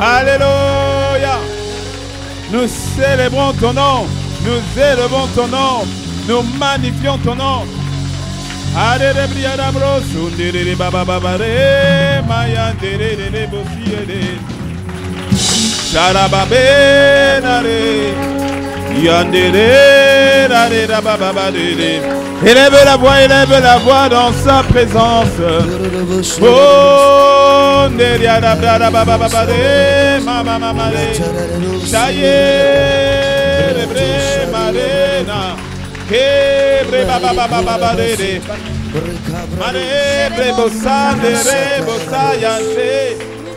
Alléluia. Nous célébrons ton nom. Nous élevons ton nom. Nous magnifions ton nom. Élève la voix dans sa présence. Oh,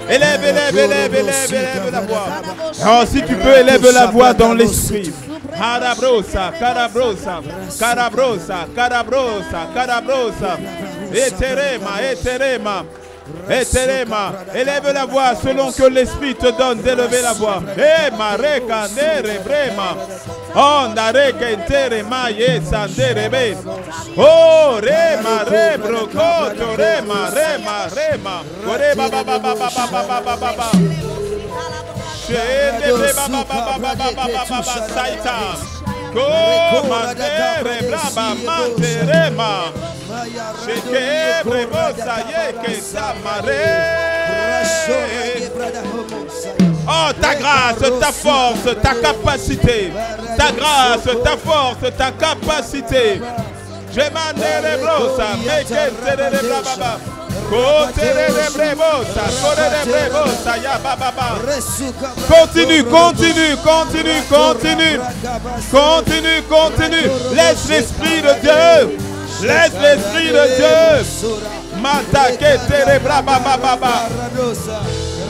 élève la voix. Alors si tu peux, élève la voix dans l'esprit. Carabrosa, carabrosa, carabrosa, carabrosa, carabrosa. Eterema, eterema. Eterema, élève la voix selon que l'esprit te donne d'élever la voix. Eh, mareka, nere, brema. Oh, nareka, enterema, yesa, nderebe. Oh, rema, rebrocoto, rema, rema, rema. Ore, baba, baba, baba, baba, baba, baba. Shede, baba, baba, baba, baba, baba, saita. Comandere, braba, manterema. Oh, ta grâce, ta force, ta capacité. Ta grâce, ta force, ta capacité. Je m'en brosa, continue, continue, continue, continue. Continue, continue. Laisse l'esprit de Dieu. Laisse l'esprit de Dieu. Matake tere braba baba.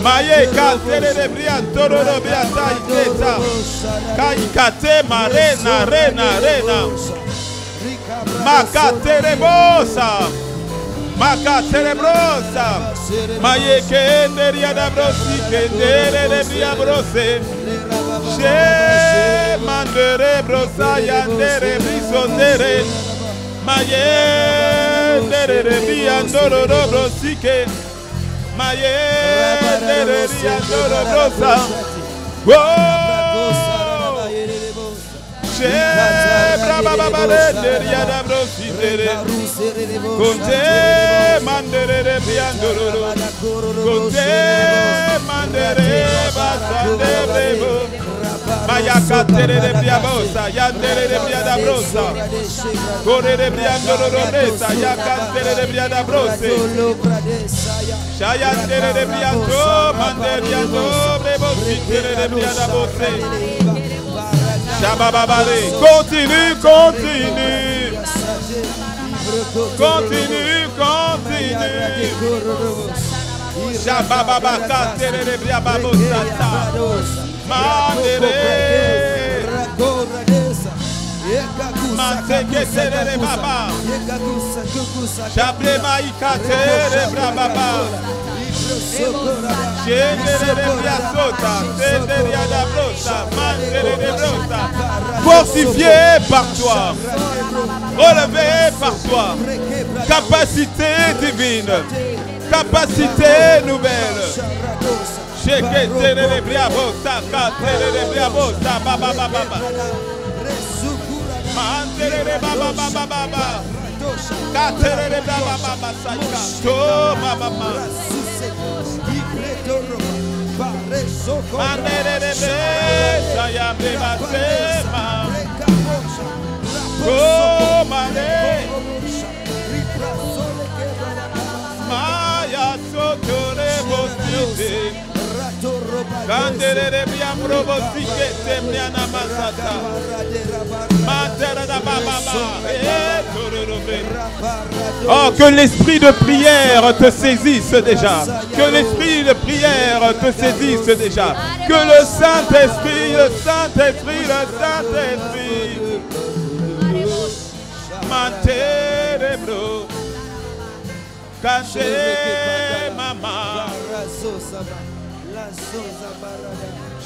Maye katere de briantoro de briata iketa. Kaikate marena rena rena. Makatere bosa. Makatere brosa. Maye kenderia da brosi kendere de bria brose. She mandere brosa yandere brisondere. Maye nere biandoro brosike. Maye nere biandoro brosa. Wow. She braba baba nere da brosite. Conte mandere biandoro. Conte mandere basande brebo. Maya katere de briabosa, yandere de briada brosa. Kore de briandoro robresa, ya katere de briada brose. Shayandere de briando, mande briando, brebosi tere de briada bose. Shabababale, continue, continue. Continue, continue. Shabababa katere de briaba bosa. Mandere Manteke tere baba Chaple maikatere brababa Chendere biasota Chendere da brosa Mandere de brosa Fortifié par toi Relevé par toi Capacité divine Capacité nouvelle Cheke tere de briabosa, katere de briabosa, baba baba baba. Mantere de baba baba baba. Katere de baba baba saika. To baba baba. Mantere de bresa ya beba sema. Ko mane. Maya sotore bosite. Candere de bien probostique temniana masata. Matera da baba. Oh, que l'esprit de prière te saisisse déjà. Que l'esprit de prière te saisisse déjà. Que le Saint-Esprit, le Saint-Esprit, le Saint-Esprit. Mantere bro. Cante mama.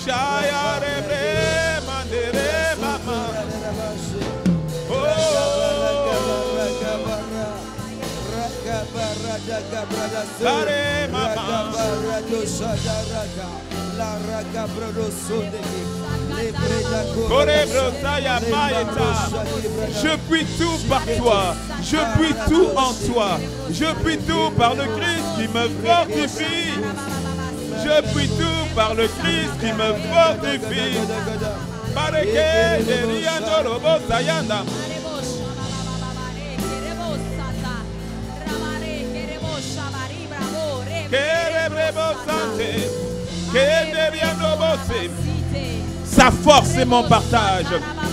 Shaya rebre mandere mama. Oh, Kare mama. Je puis tout par toi. Je puis tout en toi. Je puis tout par le Christ qui me fortifie. Je puis tout par le Christ qui me fortifie. Sa force est mon partage.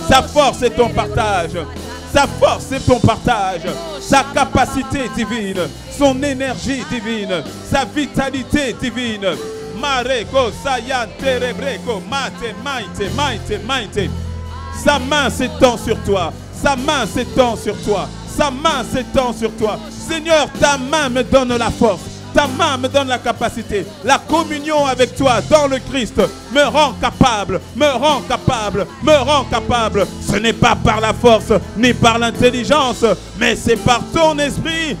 Sa force est ton partage. Sa force est ton partage. Sa capacité divine. Son énergie divine. Sa vitalité divine. Mareko sayan terebreko mate maite maite maite. Sa main s'étend sur toi. Sa main s'étend sur toi. Sa main s'étend sur toi. Seigneur, ta main me donne la force. Ta main me donne la capacité. La communion avec toi dans le Christ me rend capable, me rend capable, me rend capable. Ce n'est pas par la force ni par l'intelligence, mais c'est par ton esprit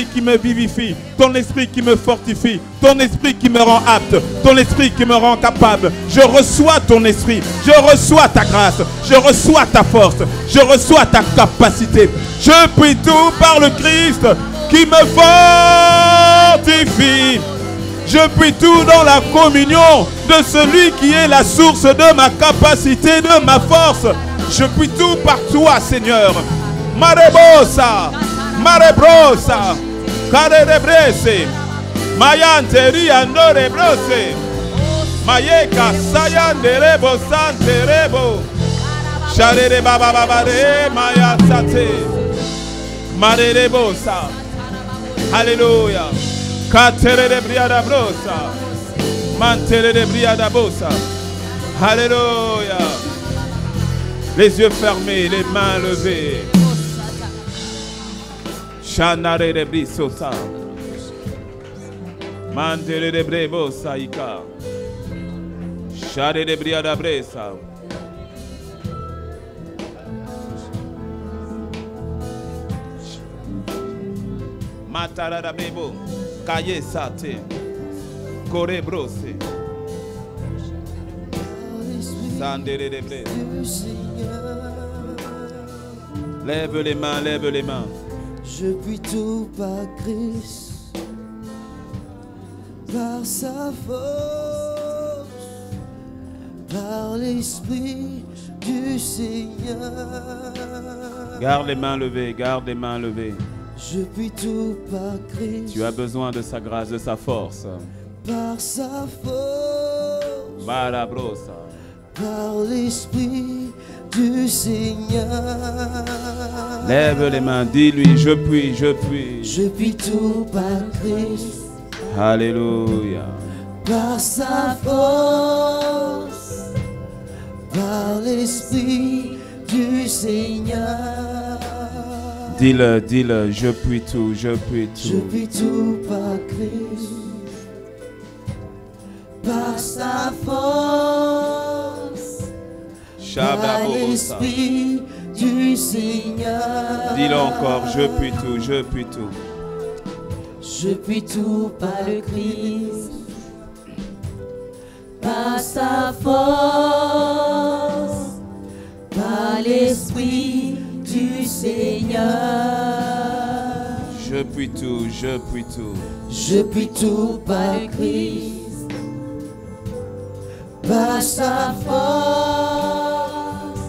qui me vivifie, ton esprit qui me fortifie, ton esprit qui me rend apte, ton esprit qui me rend capable. Je reçois ton esprit, je reçois ta grâce, je reçois ta force, je reçois ta capacité. Je puis tout par le Christ qui me fortifie. Je puis tout dans la communion de celui qui est la source de ma capacité, de ma force. Je puis tout par toi, Seigneur. Marebosa, Marebrosa, Karebrese, Mayanteri Andorebrose, Mayeka Sayanderebo Santerebo, Sharere Baba Babare, Mayasate, Marebosa. Alléluia. Katere de briada brosa. Mantere de briada bosa. Alléluia. Les yeux fermés, les mains levées. Chanare de brisosa. Mantere de brebosa ika. Share de briada bresa. Matarada bebo, kaye sate, kore brose, sandere de bre. Lève les mains, lève les mains. Je puis tout par Christ, par sa force, par l'Esprit du Seigneur. Garde les mains levées, garde les mains levées. Je puis tout par Christ. Tu as besoin de sa grâce, de sa force. Par sa force. Barabrosa. Par l'Esprit du Seigneur. Lève les mains, dis-lui, je puis, je puis. Je puis tout par Christ. Alléluia. Par sa force. Par l'Esprit du Seigneur. Dis-le, dis-le, je puis tout, je puis tout. Je puis tout par Christ, par sa force, par l'Esprit du Seigneur. Dis-le encore, je puis tout, je puis tout. Je puis tout par le Christ, par sa force, par l'Esprit du Seigneur. Je puis tout, je puis tout. Je puis tout par Christ, par sa force,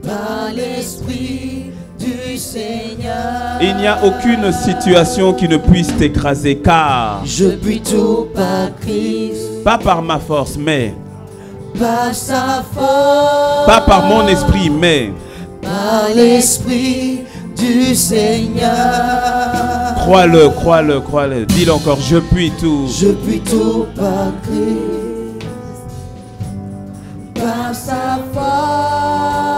par l'Esprit du Seigneur. Il n'y a aucune situation qui ne puisse t'écraser, car je puis tout par Christ, pas par ma force, mais par sa force, pas par mon esprit, mais par l'Esprit du Seigneur. Crois-le, crois-le, crois-le. Dis-le encore, je puis tout. Je puis tout par Christ, par sa force,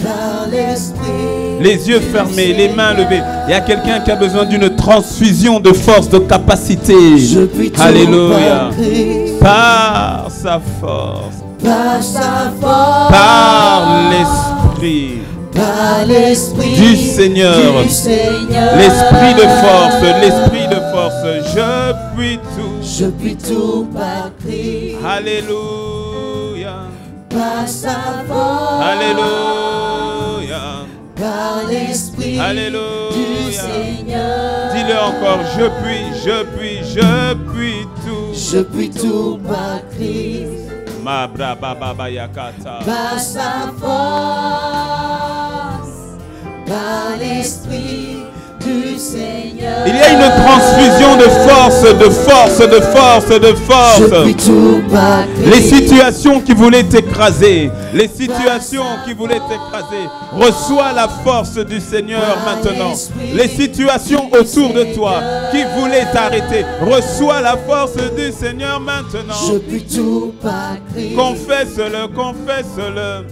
par l'Esprit. Les yeux fermés, les mains levées. Il y a quelqu'un qui a besoin d'une transfusion de force, de capacité. Je puis tout Alléluia. par Christ, par sa force. Par sa force, Par l'Esprit. Par l'Esprit du Seigneur. Du Seigneur. L'Esprit de force, l'Esprit de force. Je puis tout. Je puis tout par Christ. Alléluia. Par sa force. Alléluia. Par l'Esprit du Alléluia. Seigneur. Dis-le encore, je puis tout. Je puis tout par Christ. Ma bra baba yakata. Par sa force, par l'Esprit du Seigneur. Il y a une transfusion de force, de force, de force, de force. Je puis tout par Christ. Les situations qui voulaient t'écraser, les situations qui voulaient t'écraser, reçois la force du Seigneur maintenant. Les situations autour de toi qui voulaient t'arrêter, reçois la force du Seigneur maintenant. Je puis tout par Christ. Confesse-le, confesse-le.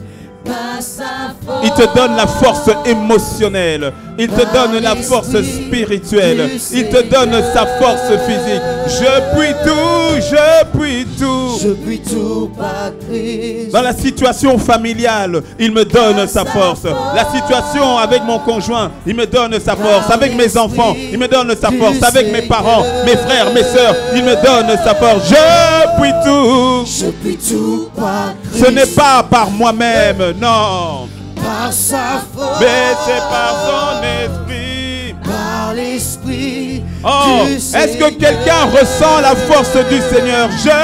Par sa force. Il te donne la force émotionnelle. Il te donne la force spirituelle. Il te donne sa force physique. Je puis tout, je puis tout. Je puis tout par Christ. Dans la situation familiale, il me donne sa force. La situation avec mon conjoint, il me donne sa force. Avec mes enfants, il me donne sa force. Avec mes parents, mes frères, mes soeurs, il me donne sa force. Je puis tout. Je puis tout par Christ. Ce n'est pas par moi-même, non. Par sa force. Mais c'est par son esprit. Par l'Esprit Oh, du Seigneur. est-ce que quelqu'un ressent la force du Seigneur? Je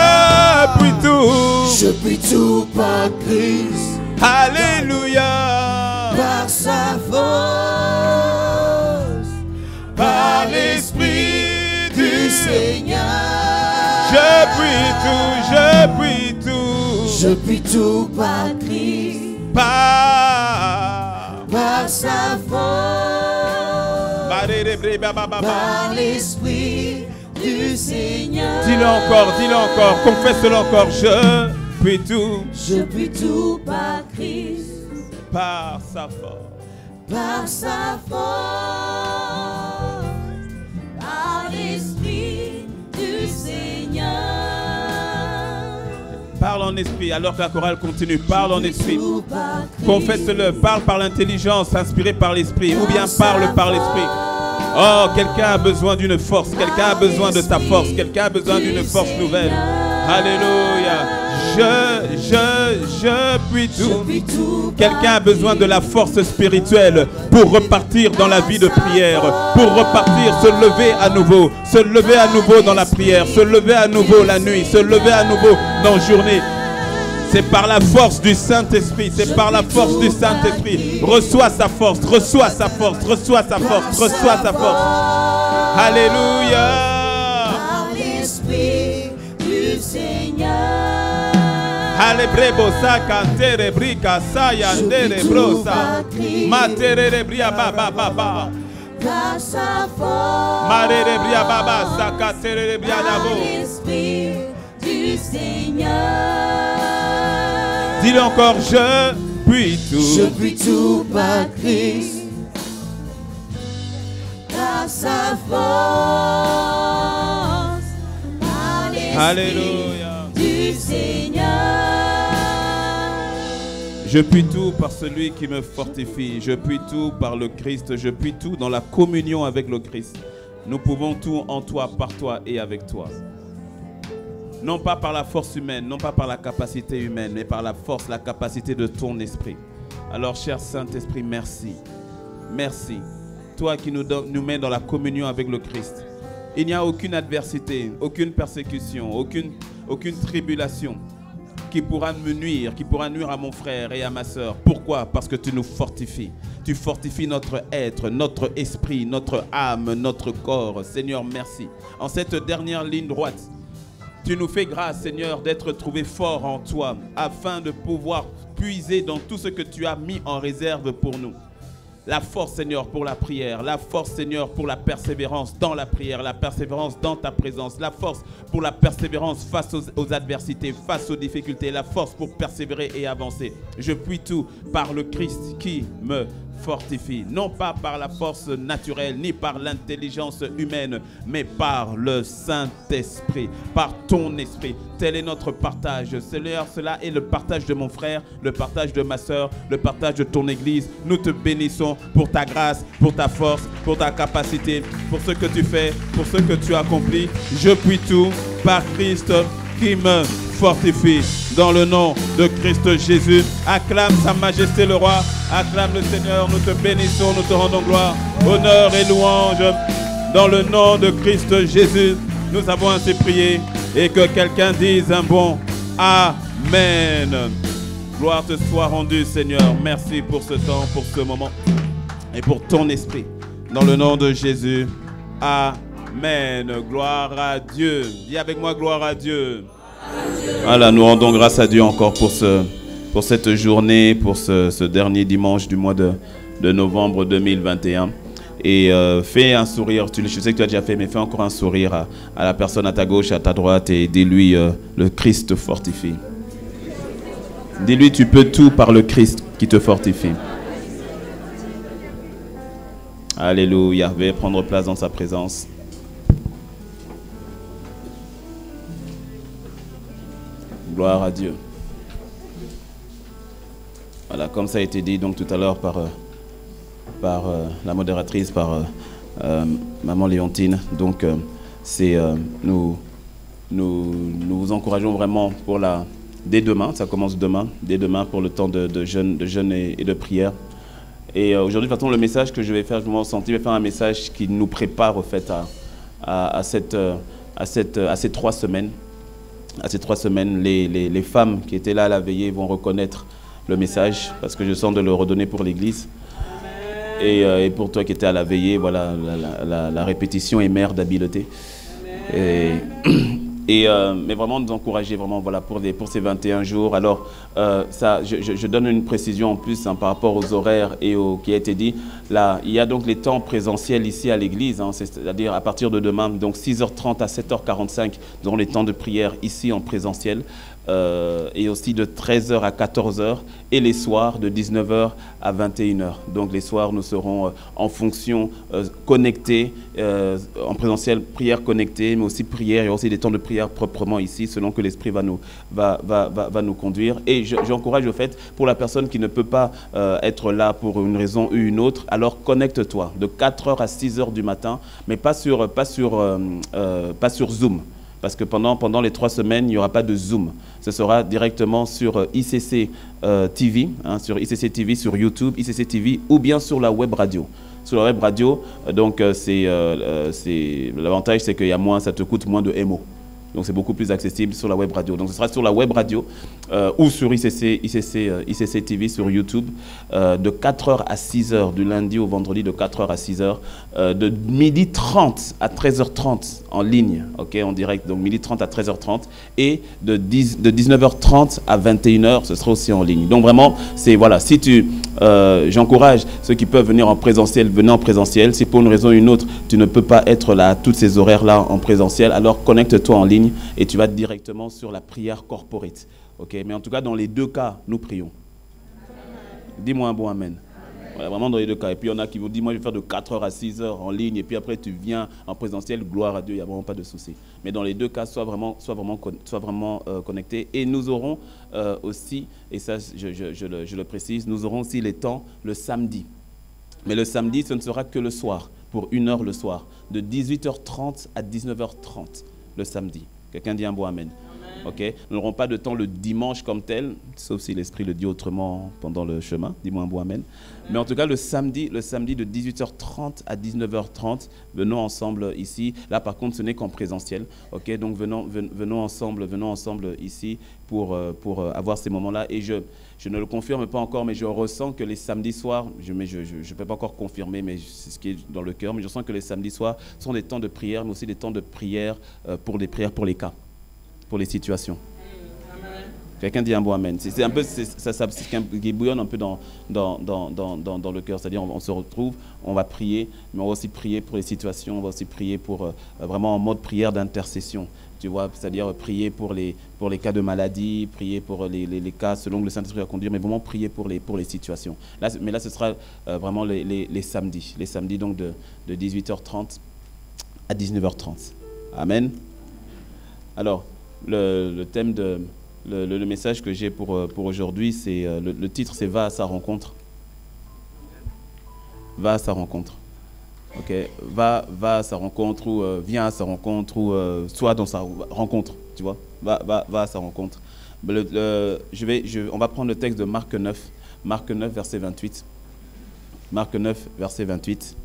puis tout. Je puis tout par Christ. Alléluia. Par sa force. Par l'esprit du Seigneur. Je puis tout, je puis tout. Je puis tout par Christ. Par sa force. Par l'Esprit du Seigneur. Dis-le encore, confesse-le encore. Je puis tout. Je puis tout par Christ. Par sa force. Par sa force. Par l'Esprit du Seigneur. Parle en esprit, alors que la chorale continue. Parle en esprit. Confesse-le. Parle par l'intelligence, inspiré par l'esprit. Ou bien parle par l'esprit. Oh, quelqu'un a besoin d'une force. Quelqu'un a besoin de ta force. Quelqu'un a besoin d'une force nouvelle. Alléluia. Je puis tout. Quelqu'un a besoin de la force spirituelle pour repartir dans la vie de prière, pour repartir, se lever à nouveau dans la prière, se lever à nouveau la nuit, se lever à nouveau dans la journée. C'est par la force du Saint-Esprit, c'est par la force du Saint-Esprit. Reçois sa force, reçois sa force, reçois sa force, reçois sa force. Alléluia. Par l'Esprit du Seigneur. Alebrebosa cantere brica sayandere brosa matere bria baba baba Par sa force. marere bria baba sakatere bria Par dabo. l'Esprit du Seigneur. Dis-le encore, je puis Je tout. puis tout par Christ. Par sa force. Par l'Esprit Alléluia. du Seigneur. Je puis tout par celui qui me fortifie. Je puis tout par le Christ. Je puis tout dans la communion avec le Christ. Nous pouvons tout en toi, par toi et avec toi. Non pas par la force humaine, non pas par la capacité humaine, mais par la force, la capacité de ton esprit. Alors, cher Saint-Esprit, merci. Merci. Toi qui nous mets dans la communion avec le Christ. Il n'y a aucune adversité, aucune persécution, aucune tribulation qui pourra me nuire, qui pourra nuire à mon frère et à ma soeur. Pourquoi? Parce que tu nous fortifies. Tu fortifies notre être, notre esprit, notre âme, notre corps. Seigneur, merci. En cette dernière ligne droite, tu nous fais grâce, Seigneur, d'être trouvé fort en toi, afin de pouvoir puiser dans tout ce que tu as mis en réserve pour nous. La force, Seigneur, pour la prière. La force, Seigneur, pour la persévérance dans la prière. La persévérance dans ta présence. La force pour la persévérance face aux adversités, face aux difficultés. La force pour persévérer et avancer. Je puis tout par le Christ qui me fortifie, non pas par la force naturelle, ni par l'intelligence humaine, mais par le Saint-Esprit, par ton esprit. Tel est notre partage. Seigneur, cela est le partage de mon frère, le partage de ma soeur, le partage de ton Église. Nous te bénissons pour ta grâce, pour ta force, pour ta capacité, pour ce que tu fais, pour ce que tu accomplis. Je puis tout par Christ qui me fortifie. Dans le nom de Christ Jésus, acclame sa majesté le roi, acclame le Seigneur, nous te bénissons, nous te rendons gloire, honneur et louange. Dans le nom de Christ Jésus, nous avons ainsi prié et que quelqu'un dise un bon Amen. Gloire te soit rendue, Seigneur. Merci pour ce temps, pour ce moment et pour ton esprit. Dans le nom de Jésus, Amen. Gloire à Dieu. Dis avec moi, gloire à Dieu. Voilà, nous rendons grâce à Dieu encore pour cette journée, pour ce dernier dimanche du mois de novembre 2021. Et fais un sourire, je sais que tu as déjà fait, mais fais encore un sourire à la personne à ta gauche, à ta droite, et dis-lui le Christ fortifie. Dis-lui tu peux tout par le Christ qui te fortifie. Alléluia, veuillez prendre place dans sa présence. Gloire à Dieu. Voilà, comme ça a été dit donc tout à l'heure par la modératrice, par Maman Léontine. Donc nous vous encourageons vraiment pour dès demain, ça commence dès demain pour le temps de jeûne et de prière. Et aujourd'hui, de toute façon, le message que je vais faire, je m'en sentis, je vais faire un message qui nous prépare au fait à ces 3 semaines. À ces 3 semaines, les femmes qui étaient là à la veillée vont reconnaître le message parce que je sens de le redonner pour l'Église. Et pour toi qui étais à la veillée, voilà, la répétition est mère d'habileté. Mais vraiment nous encourager vraiment, voilà, pour ces 21 jours. Alors, je donne une précision en plus par rapport aux horaires et au qui a été dit. Là, il y a donc les temps présentiels ici à l'église, c'est-à-dire à partir de demain, donc 6h30 à 7h45, dont les temps de prière ici en présentiel. Et aussi de 13h à 14h et les soirs de 19h à 21h. Donc les soirs nous serons en fonction connectés, en présentiel, prière connectée, mais aussi prière, il y a aussi des temps de prière proprement ici selon que l'Esprit va nous conduire. Et j'encourage au fait pour la personne qui ne peut pas être là pour une raison ou une autre, alors connecte-toi de 4h à 6h du matin, mais pas sur Zoom. Parce que pendant les 3 semaines, il n'y aura pas de Zoom. Ce sera directement sur ICC TV, sur ICC TV, sur YouTube, ICC TV, ou bien sur la web radio. Sur la web radio, donc l'avantage, c'est qu'il y a moins, ça te coûte moins de MO. Donc c'est beaucoup plus accessible sur la web radio. Donc ce sera sur la web radio ou sur ICC TV sur YouTube de 4h à 6h, du lundi au vendredi de 4h à 6h, de 12h30 à 13h30 en ligne, ok, en direct, donc 12h30 à 13h30 et de 19h30 à 21h, ce sera aussi en ligne. Donc vraiment, c'est voilà, si j'encourage ceux qui peuvent venir en présentiel, venez en présentiel. Si pour une raison ou une autre, tu ne peux pas être là, toutes ces horaires-là en présentiel, alors connecte-toi en ligne et tu vas directement sur la prière corporate. Okay? Mais en tout cas, dans les 2 cas, nous prions. Dis-moi un bon amen. Voilà, vraiment dans les 2 cas. Et puis il y en a qui vous disent, moi je vais faire de 4h à 6h en ligne et puis après tu viens en présentiel, gloire à Dieu, il n'y a vraiment pas de souci. Mais dans les 2 cas, sois vraiment connecté. Et nous aurons aussi, et ça je le précise, nous aurons aussi les temps le samedi. Mais le samedi, ce ne sera que le soir, pour 1 heure le soir, de 18h30 à 19h30 le samedi. Quelqu'un dit un bon amen. Okay. Nous n'aurons pas de temps le dimanche comme tel, sauf si l'Esprit le dit autrement pendant le chemin. Dis-moi un bon amen. Mais en tout cas, le samedi de 18h30 à 19h30, venons ensemble ici. Là, par contre, ce n'est qu'en présentiel. Okay. Donc, venons ensemble ici pour avoir ces moments-là. Et je ne le confirme pas encore, mais je ressens que les samedis soirs, je ne peux pas encore confirmer, mais c'est ce qui est dans le cœur, mais je sens que les samedis soirs sont des temps de prière, mais aussi des temps de prière pour les prières, pour les cas, pour les situations. Quelqu'un dit un bon amen. C'est un peu ça qui bouillonne un peu dans le cœur. C'est-à-dire on se retrouve, on va prier, mais on va aussi prier pour les situations, on va aussi prier pour vraiment en mode prière d'intercession. tu vois, c'est-à-dire prier pour les cas de maladie, prier pour les cas selon que le Saint-Esprit va conduire, mais vraiment prier pour les situations. Mais là, ce sera vraiment les samedis. Les samedis, donc, de 18h30 à 19h30. Amen. Alors, le thème le message que j'ai pour aujourd'hui, c'est le titre, c'est « Va à sa rencontre ». Va à sa rencontre. Ok, va à sa rencontre ou viens à sa rencontre ou sois dans sa rencontre, tu vois. Va à sa rencontre. On va prendre le texte de Marc 9, verset 28. Marc 9, verset 28.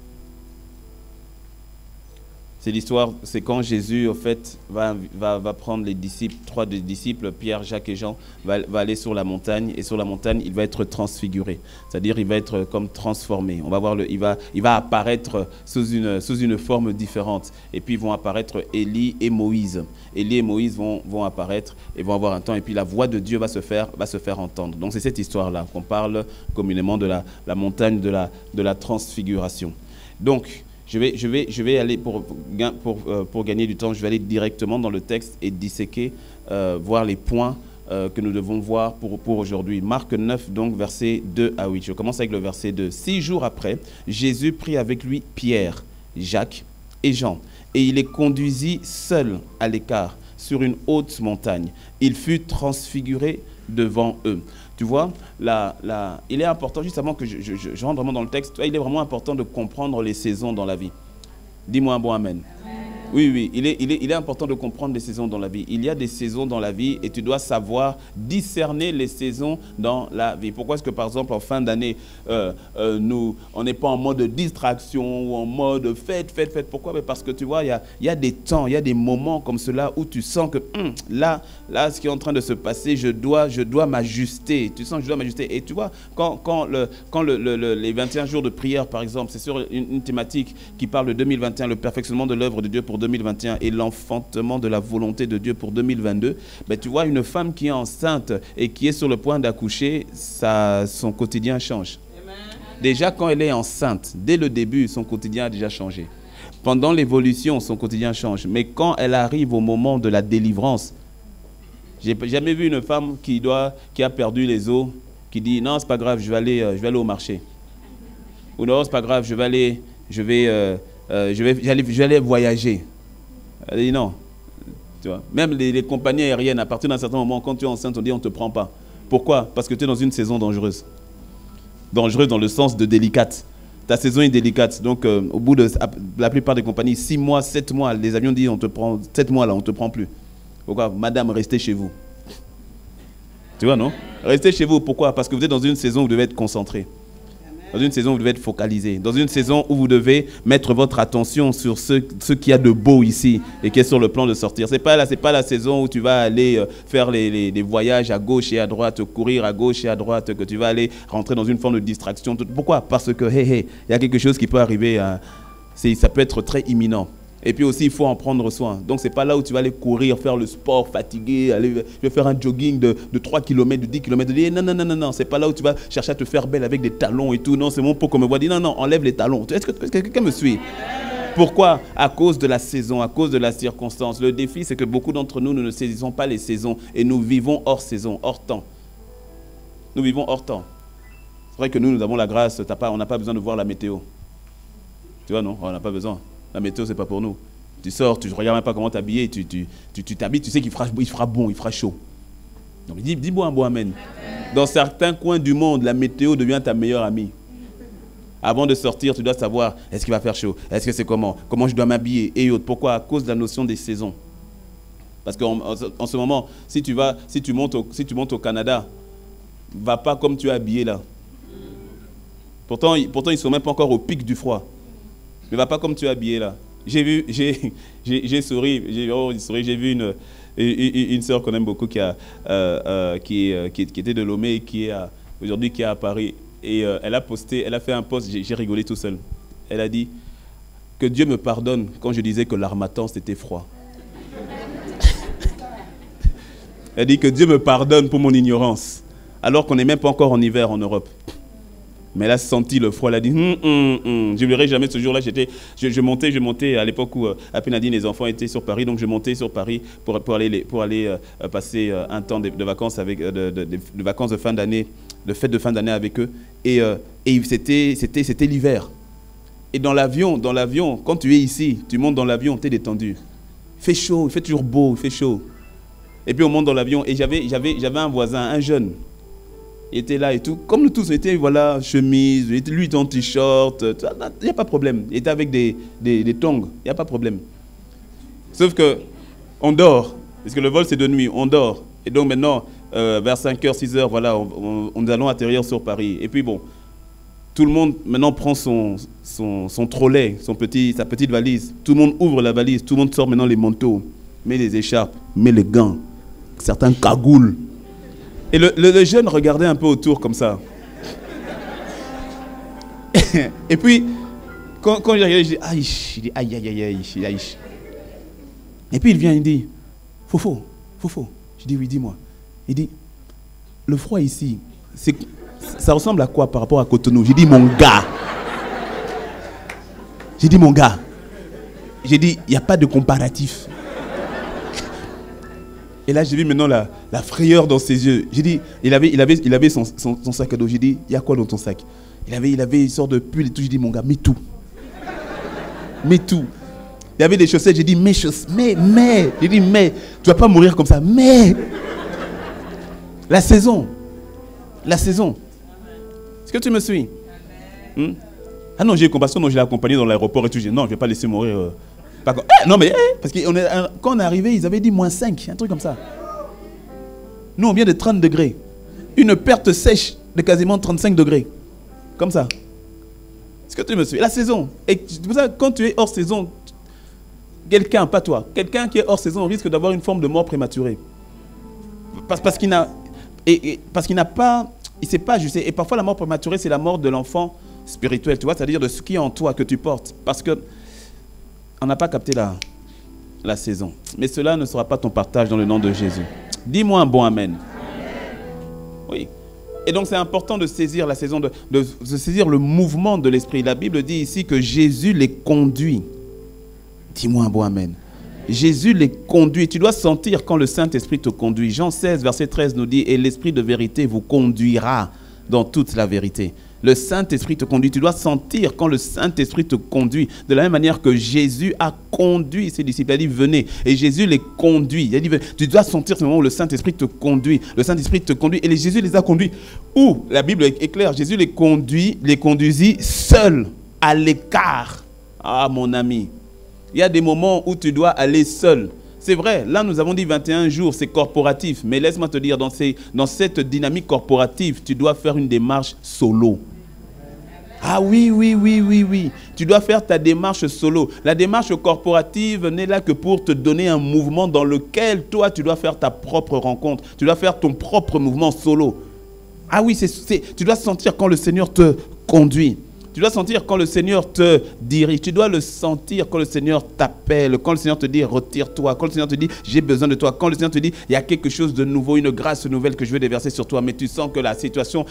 C'est l'histoire, c'est quand Jésus, au fait, va prendre les disciples, 3 des disciples, Pierre, Jacques et Jean, va aller sur la montagne, et sur la montagne, il va être transfiguré. C'est-à-dire, il va être comme transformé. On va voir, il va apparaître sous une forme différente. Et puis, vont apparaître Élie et Moïse. Élie et Moïse vont apparaître et vont avoir un temps. Et puis, la voix de Dieu va se faire entendre. Donc, c'est cette histoire-là qu'on parle communément de la montagne de la transfiguration. Donc, je vais aller, pour gagner du temps, je vais aller directement dans le texte et disséquer, voir les points que nous devons voir pour aujourd'hui. Marc 9, donc, versets 2 à 8. Je commence avec le verset 2. 6 jours après, Jésus prit avec lui Pierre, Jacques et Jean, et il les conduisit seuls à l'écart, sur une haute montagne. Il fut transfiguré devant eux. Tu vois, il est important, juste avant que je rentre vraiment dans le texte, il est vraiment important de comprendre les saisons dans la vie. Dis-moi un bon amen. Oui, il est important de comprendre les saisons dans la vie. Il y a des saisons dans la vie et tu dois savoir discerner les saisons dans la vie. Pourquoi est-ce que, par exemple, en fin d'année, on n'est pas en mode distraction ou en mode fête? Pourquoi? Parce que tu vois, il y a des temps, il y a des moments comme cela où tu sens que là, ce qui est en train de se passer, je dois m'ajuster. Tu sens que je dois m'ajuster. Et tu vois, quand les 21 jours de prière, par exemple, c'est sur une thématique qui parle de 2021, le perfectionnement de l'œuvre de Dieu pour 2021 et l'enfantement de la volonté de Dieu pour 2022, tu vois, une femme qui est enceinte et qui est sur le point d'accoucher, son quotidien change. Amen. Déjà, quand elle est enceinte, dès le début, son quotidien a déjà changé. Pendant l'évolution, son quotidien change. Mais quand elle arrive au moment de la délivrance, j'ai jamais vu une femme qui a perdu les os, qui dit non, c'est pas grave, je vais aller au marché. Ou non, c'est pas grave, je vais aller voyager. Elle dit non. Tu vois, même les compagnies aériennes, à partir d'un certain moment, quand tu es enceinte, on dit on ne te prend pas. Pourquoi? Parce que tu es dans une saison dangereuse. Dangereuse dans le sens de délicate. Ta saison est délicate. Donc, au bout de la plupart des compagnies, 6 mois, 7 mois, les avions disent on te prend, 7 mois là, on ne te prend plus. Pourquoi? Madame, restez chez vous. Tu vois, non? Restez chez vous. Pourquoi? Parce que vous êtes dans une saison où vous devez être concentré. Dans une saison où vous devez être focalisé. Dans une saison où vous devez mettre votre attention sur ce qu'il y a de beau ici et qui est sur le plan de sortir. C'est pas la saison où tu vas aller faire les voyages à gauche et à droite, courir à gauche et à droite, que tu vas aller rentrer dans une forme de distraction. Pourquoi? Parce que, il y a quelque chose qui peut arriver. Ça peut être très imminent. Et puis aussi, il faut en prendre soin. Donc, ce n'est pas là où tu vas aller courir, faire le sport, fatigué, je vais faire un jogging de 3 km, de 10 km. Non. Ce n'est pas là où tu vas chercher à te faire belle avec des talons et tout. Non, c'est mon pot qu'on me voit. Non, enlève les talons. Est-ce que quelqu'un me suit? Pourquoi? À cause de la saison, à cause de la circonstance. Le défi, c'est que beaucoup d'entre nous, nous ne saisissons pas les saisons et nous vivons hors saison, hors temps. Nous vivons hors temps. C'est vrai que nous avons la grâce. On n'a pas besoin de voir la météo. Tu vois, non? On n'a pas besoin. La météo, ce n'est pas pour nous. Tu sors, tu ne regardes même pas comment t'habiller, tu t'habilles, tu sais qu'il fera bon, il fera chaud. Donc dis-moi un bon amen. Dans certains coins du monde, la météo devient ta meilleure amie. Avant de sortir, tu dois savoir, est-ce qu'il va faire chaud? Est-ce que c'est comment je dois m'habiller? Et autres. Pourquoi? À cause de la notion des saisons. Parce qu'en ce moment, si tu montes au Canada, va pas comme tu es habillé là. Pourtant, ils ne sont même pas encore au pic du froid. Ne va pas comme tu es habillé là. J'ai souri, j'ai vu une sœur qu'on aime beaucoup qui était de Lomé et qui est aujourd'hui à Paris. Et elle a fait un post, j'ai rigolé tout seul. Elle a dit que Dieu me pardonne quand je disais que l'harmattan c'était froid. Elle dit que Dieu me pardonne pour mon ignorance, alors qu'on n'est même pas encore en hiver en Europe. Mais elle a senti le froid, elle a dit, je ne verrai jamais ce jour-là. Je montais à l'époque où Apénadine et les enfants étaient sur Paris, donc je montais sur Paris pour aller passer un temps de vacances de vacances de fin d'année, de fête de fin d'année avec eux. Et c'était l'hiver. Et dans l'avion, quand tu es ici, tu montes dans l'avion, tu es détendu. Il fait chaud, il fait toujours beau, il fait chaud. Et puis on monte dans l'avion et j'avais un voisin, un jeune. Il était là et tout. Comme nous tous, on était, voilà, chemise, lui était en t-shirt, il n'y a pas de problème. Il était avec des tongs, il n'y a pas de problème. Sauf que on dort, parce que le vol c'est de nuit, on dort. Et donc maintenant, vers 5h, 6h, voilà, nous allons atterrir sur Paris. Et puis bon, tout le monde maintenant prend son trolley, sa petite valise. Tout le monde ouvre la valise, tout le monde sort maintenant les manteaux, met les écharpes, met les gants, certains cagoules. Et le jeune regardait un peu autour comme ça. Et puis, quand j'ai regardé, je dis aïe, aïe. Et puis il vient, il dit, Fofo. Je dis, oui, dis-moi. Il dit, le froid ici, ça ressemble à quoi par rapport à Cotonou? J'ai dit, mon gars. J'ai dit, il n'y a pas de comparatif. Et là, j'ai vu maintenant la frayeur dans ses yeux. J'ai dit, il avait son sac à dos. J'ai dit, il y a quoi dans ton sac? Il avait une sorte de pull et tout. J'ai dit, mon gars, mets tout. Mets tout. Il y avait des chaussettes. J'ai dit, mets. J'ai dit, mais. Tu ne vas pas mourir comme ça. Mais. La saison. Est-ce que tu me suis? Ah non, j'ai compassion. Non, je l'ai accompagné dans l'aéroport et tout. J'ai dit, non, je ne vais pas laisser mourir. Non mais parce que quand on est arrivé, ils avaient dit -5, un truc comme ça. Nous on vient de 30 degrés. Une perte sèche de quasiment 35 degrés. Comme ça. Est-ce que tu me suis? La saison. Et pour ça, quand tu es hors saison, quelqu'un qui est hors saison risque d'avoir une forme de mort prématurée. Parce qu'il n'a pas, il sait pas ajuster. Et parfois la mort prématurée, c'est la mort de l'enfant spirituel, tu vois, c'est-à-dire de ce qui est en toi que tu portes. Parce que on n'a pas capté la saison. Mais cela ne sera pas ton partage dans le nom de Jésus. Dis-moi un bon amen. Oui. Et donc c'est important de saisir la saison, de saisir le mouvement de l'esprit. La Bible dit ici que Jésus les conduit. Dis-moi un bon amen. Jésus les conduit. Tu dois sentir quand le Saint-Esprit te conduit. Jean 16, verset 13 nous dit, et l'Esprit de vérité vous conduira dans toute la vérité. Le Saint-Esprit te conduit. Tu dois sentir quand le Saint-Esprit te conduit. De la même manière que Jésus a conduit ses disciples. Il a dit, venez. Et Jésus les conduit. Il a dit, tu dois sentir ce moment où le Saint-Esprit te conduit. Le Saint-Esprit te conduit. Et Jésus les a conduits. Où la Bible est claire. Jésus les conduisit seuls, à l'écart. Ah, mon ami. Il y a des moments où tu dois aller seul. C'est vrai, là nous avons dit 21 jours, c'est corporatif. Mais laisse-moi te dire, dans cette dynamique corporative, tu dois faire une démarche solo. Ah oui. Tu dois faire ta démarche solo. La démarche corporative n'est là que pour te donner un mouvement dans lequel toi, tu dois faire ta propre rencontre. Tu dois faire ton propre mouvement solo. Ah oui, tu dois sentir quand le Seigneur te conduit. Tu dois sentir quand le Seigneur te dirige. Tu dois le sentir quand le Seigneur t'appelle. Quand le Seigneur te dit retire-toi. Quand le Seigneur te dit j'ai besoin de toi. Quand le Seigneur te dit il y a quelque chose de nouveau, une grâce nouvelle que je veux déverser sur toi. Mais tu sens que la situation,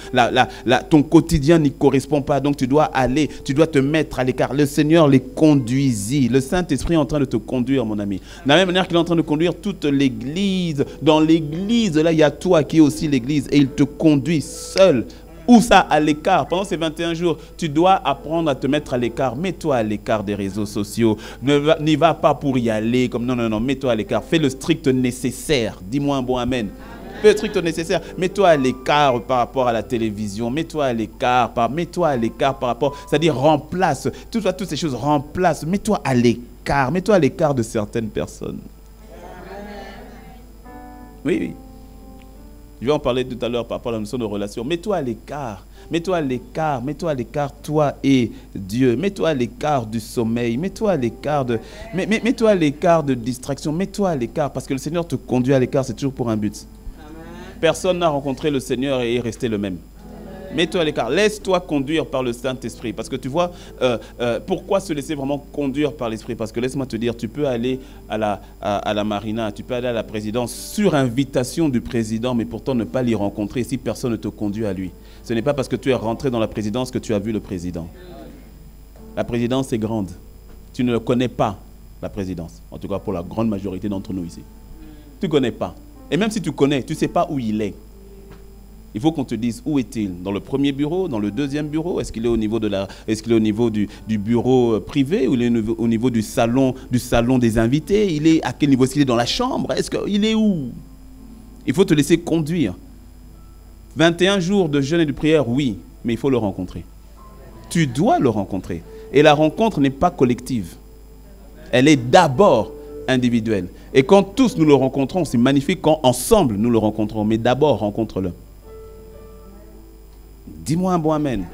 ton quotidien n'y correspond pas. Donc tu dois aller, tu dois te mettre à l'écart. Le Seigneur les conduisit. Le Saint-Esprit est en train de te conduire, mon ami. De la même manière qu'il est en train de conduire toute l'église. Dans l'église, là, il y a toi qui es aussi l'église. Et il te conduit seul. Où ça, à l'écart? Pendant ces 21 jours, tu dois apprendre à te mettre à l'écart. Mets-toi à l'écart des réseaux sociaux. N'y va pas pour y aller. Comme non. Mets-toi à l'écart. Fais le strict nécessaire. Dis-moi un bon amen. Fais le strict nécessaire. Mets-toi à l'écart par rapport à la télévision. Mets-toi à l'écart par rapport... C'est-à-dire remplace. Toutes ces choses, remplace. Mets-toi à l'écart. Mets-toi à l'écart de certaines personnes. Oui. Je vais en parler tout à l'heure par rapport à la notion de relation. Mets-toi à l'écart. Mets-toi à l'écart, toi et Dieu. Mets-toi à l'écart du sommeil. Mets-toi à l'écart mets-toi à l'écart de distraction. Mets-toi à l'écart parce que le Seigneur te conduit à l'écart, c'est toujours pour un but. Amen. Personne n'a rencontré le Seigneur et est resté le même. Amen. Mets-toi à l'écart. Laisse-toi conduire par le Saint-Esprit. Parce que tu vois, pourquoi se laisser vraiment conduire par l'Esprit? Parce que laisse-moi te dire, tu peux aller à la marina, tu peux aller à la présidence sur invitation du président, mais pourtant ne pas l'y rencontrer si personne ne te conduit à lui. Ce n'est pas parce que tu es rentré dans la présidence que tu as vu le président. La présidence est grande. Tu ne le connais pas, la présidence. En tout cas, pour la grande majorité d'entre nous ici. Tu ne connais pas. Et même si tu connais, tu ne sais pas où il est. Il faut qu'on te dise où est-il. Dans le premier bureau, dans le deuxième bureau? Est-ce qu'il est au niveau, du bureau privé ou il est au niveau du salon des invités? Il est à quel niveau? Est-ce qu'il est dans la chambre? Est-ce qu'il est où? Il faut te laisser conduire. 21 jours de jeûne et de prière, oui, mais il faut le rencontrer. Tu dois le rencontrer. Et la rencontre n'est pas collective. Elle est d'abord individuelle. Et quand tous nous le rencontrons, c'est magnifique quand ensemble nous le rencontrons. Mais d'abord, rencontre-le. Dis-moi un bon amen.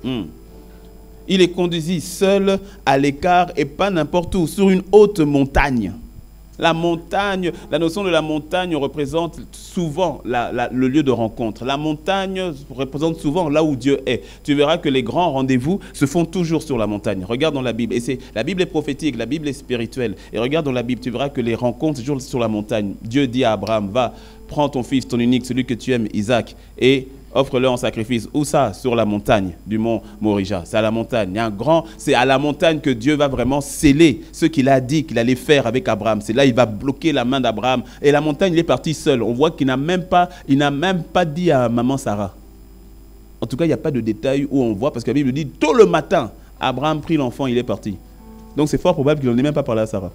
Il est conduit seul, à l'écart et pas n'importe où, sur une haute montagne. La montagne, la notion de la montagne représente souvent le lieu de rencontre. La montagne représente souvent là où Dieu est. Tu verras que les grands rendez-vous se font toujours sur la montagne. Regarde dans la Bible. Et la Bible est prophétique, la Bible est spirituelle. Et regarde dans la Bible, tu verras que les rencontres toujours sur la montagne. Dieu dit à Abraham, va, prends ton fils, ton unique, celui que tu aimes, Isaac, et offre-le en sacrifice. Où ça? Sur la montagne du mont Morija. C'est à la montagne. Il y a c'est à la montagne que Dieu va vraiment sceller ce qu'il a dit qu'il allait faire avec Abraham. C'est là il va bloquer la main d'Abraham. Et la montagne, il est parti seul. On voit qu'il n'a même pas dit à maman Sarah. En tout cas, il n'y a pas de détail où on voit, parce que la Bible dit, tôt le matin, Abraham prit l'enfant, il est parti. Donc c'est fort probable qu'il n'en ait même pas parlé à Sarah.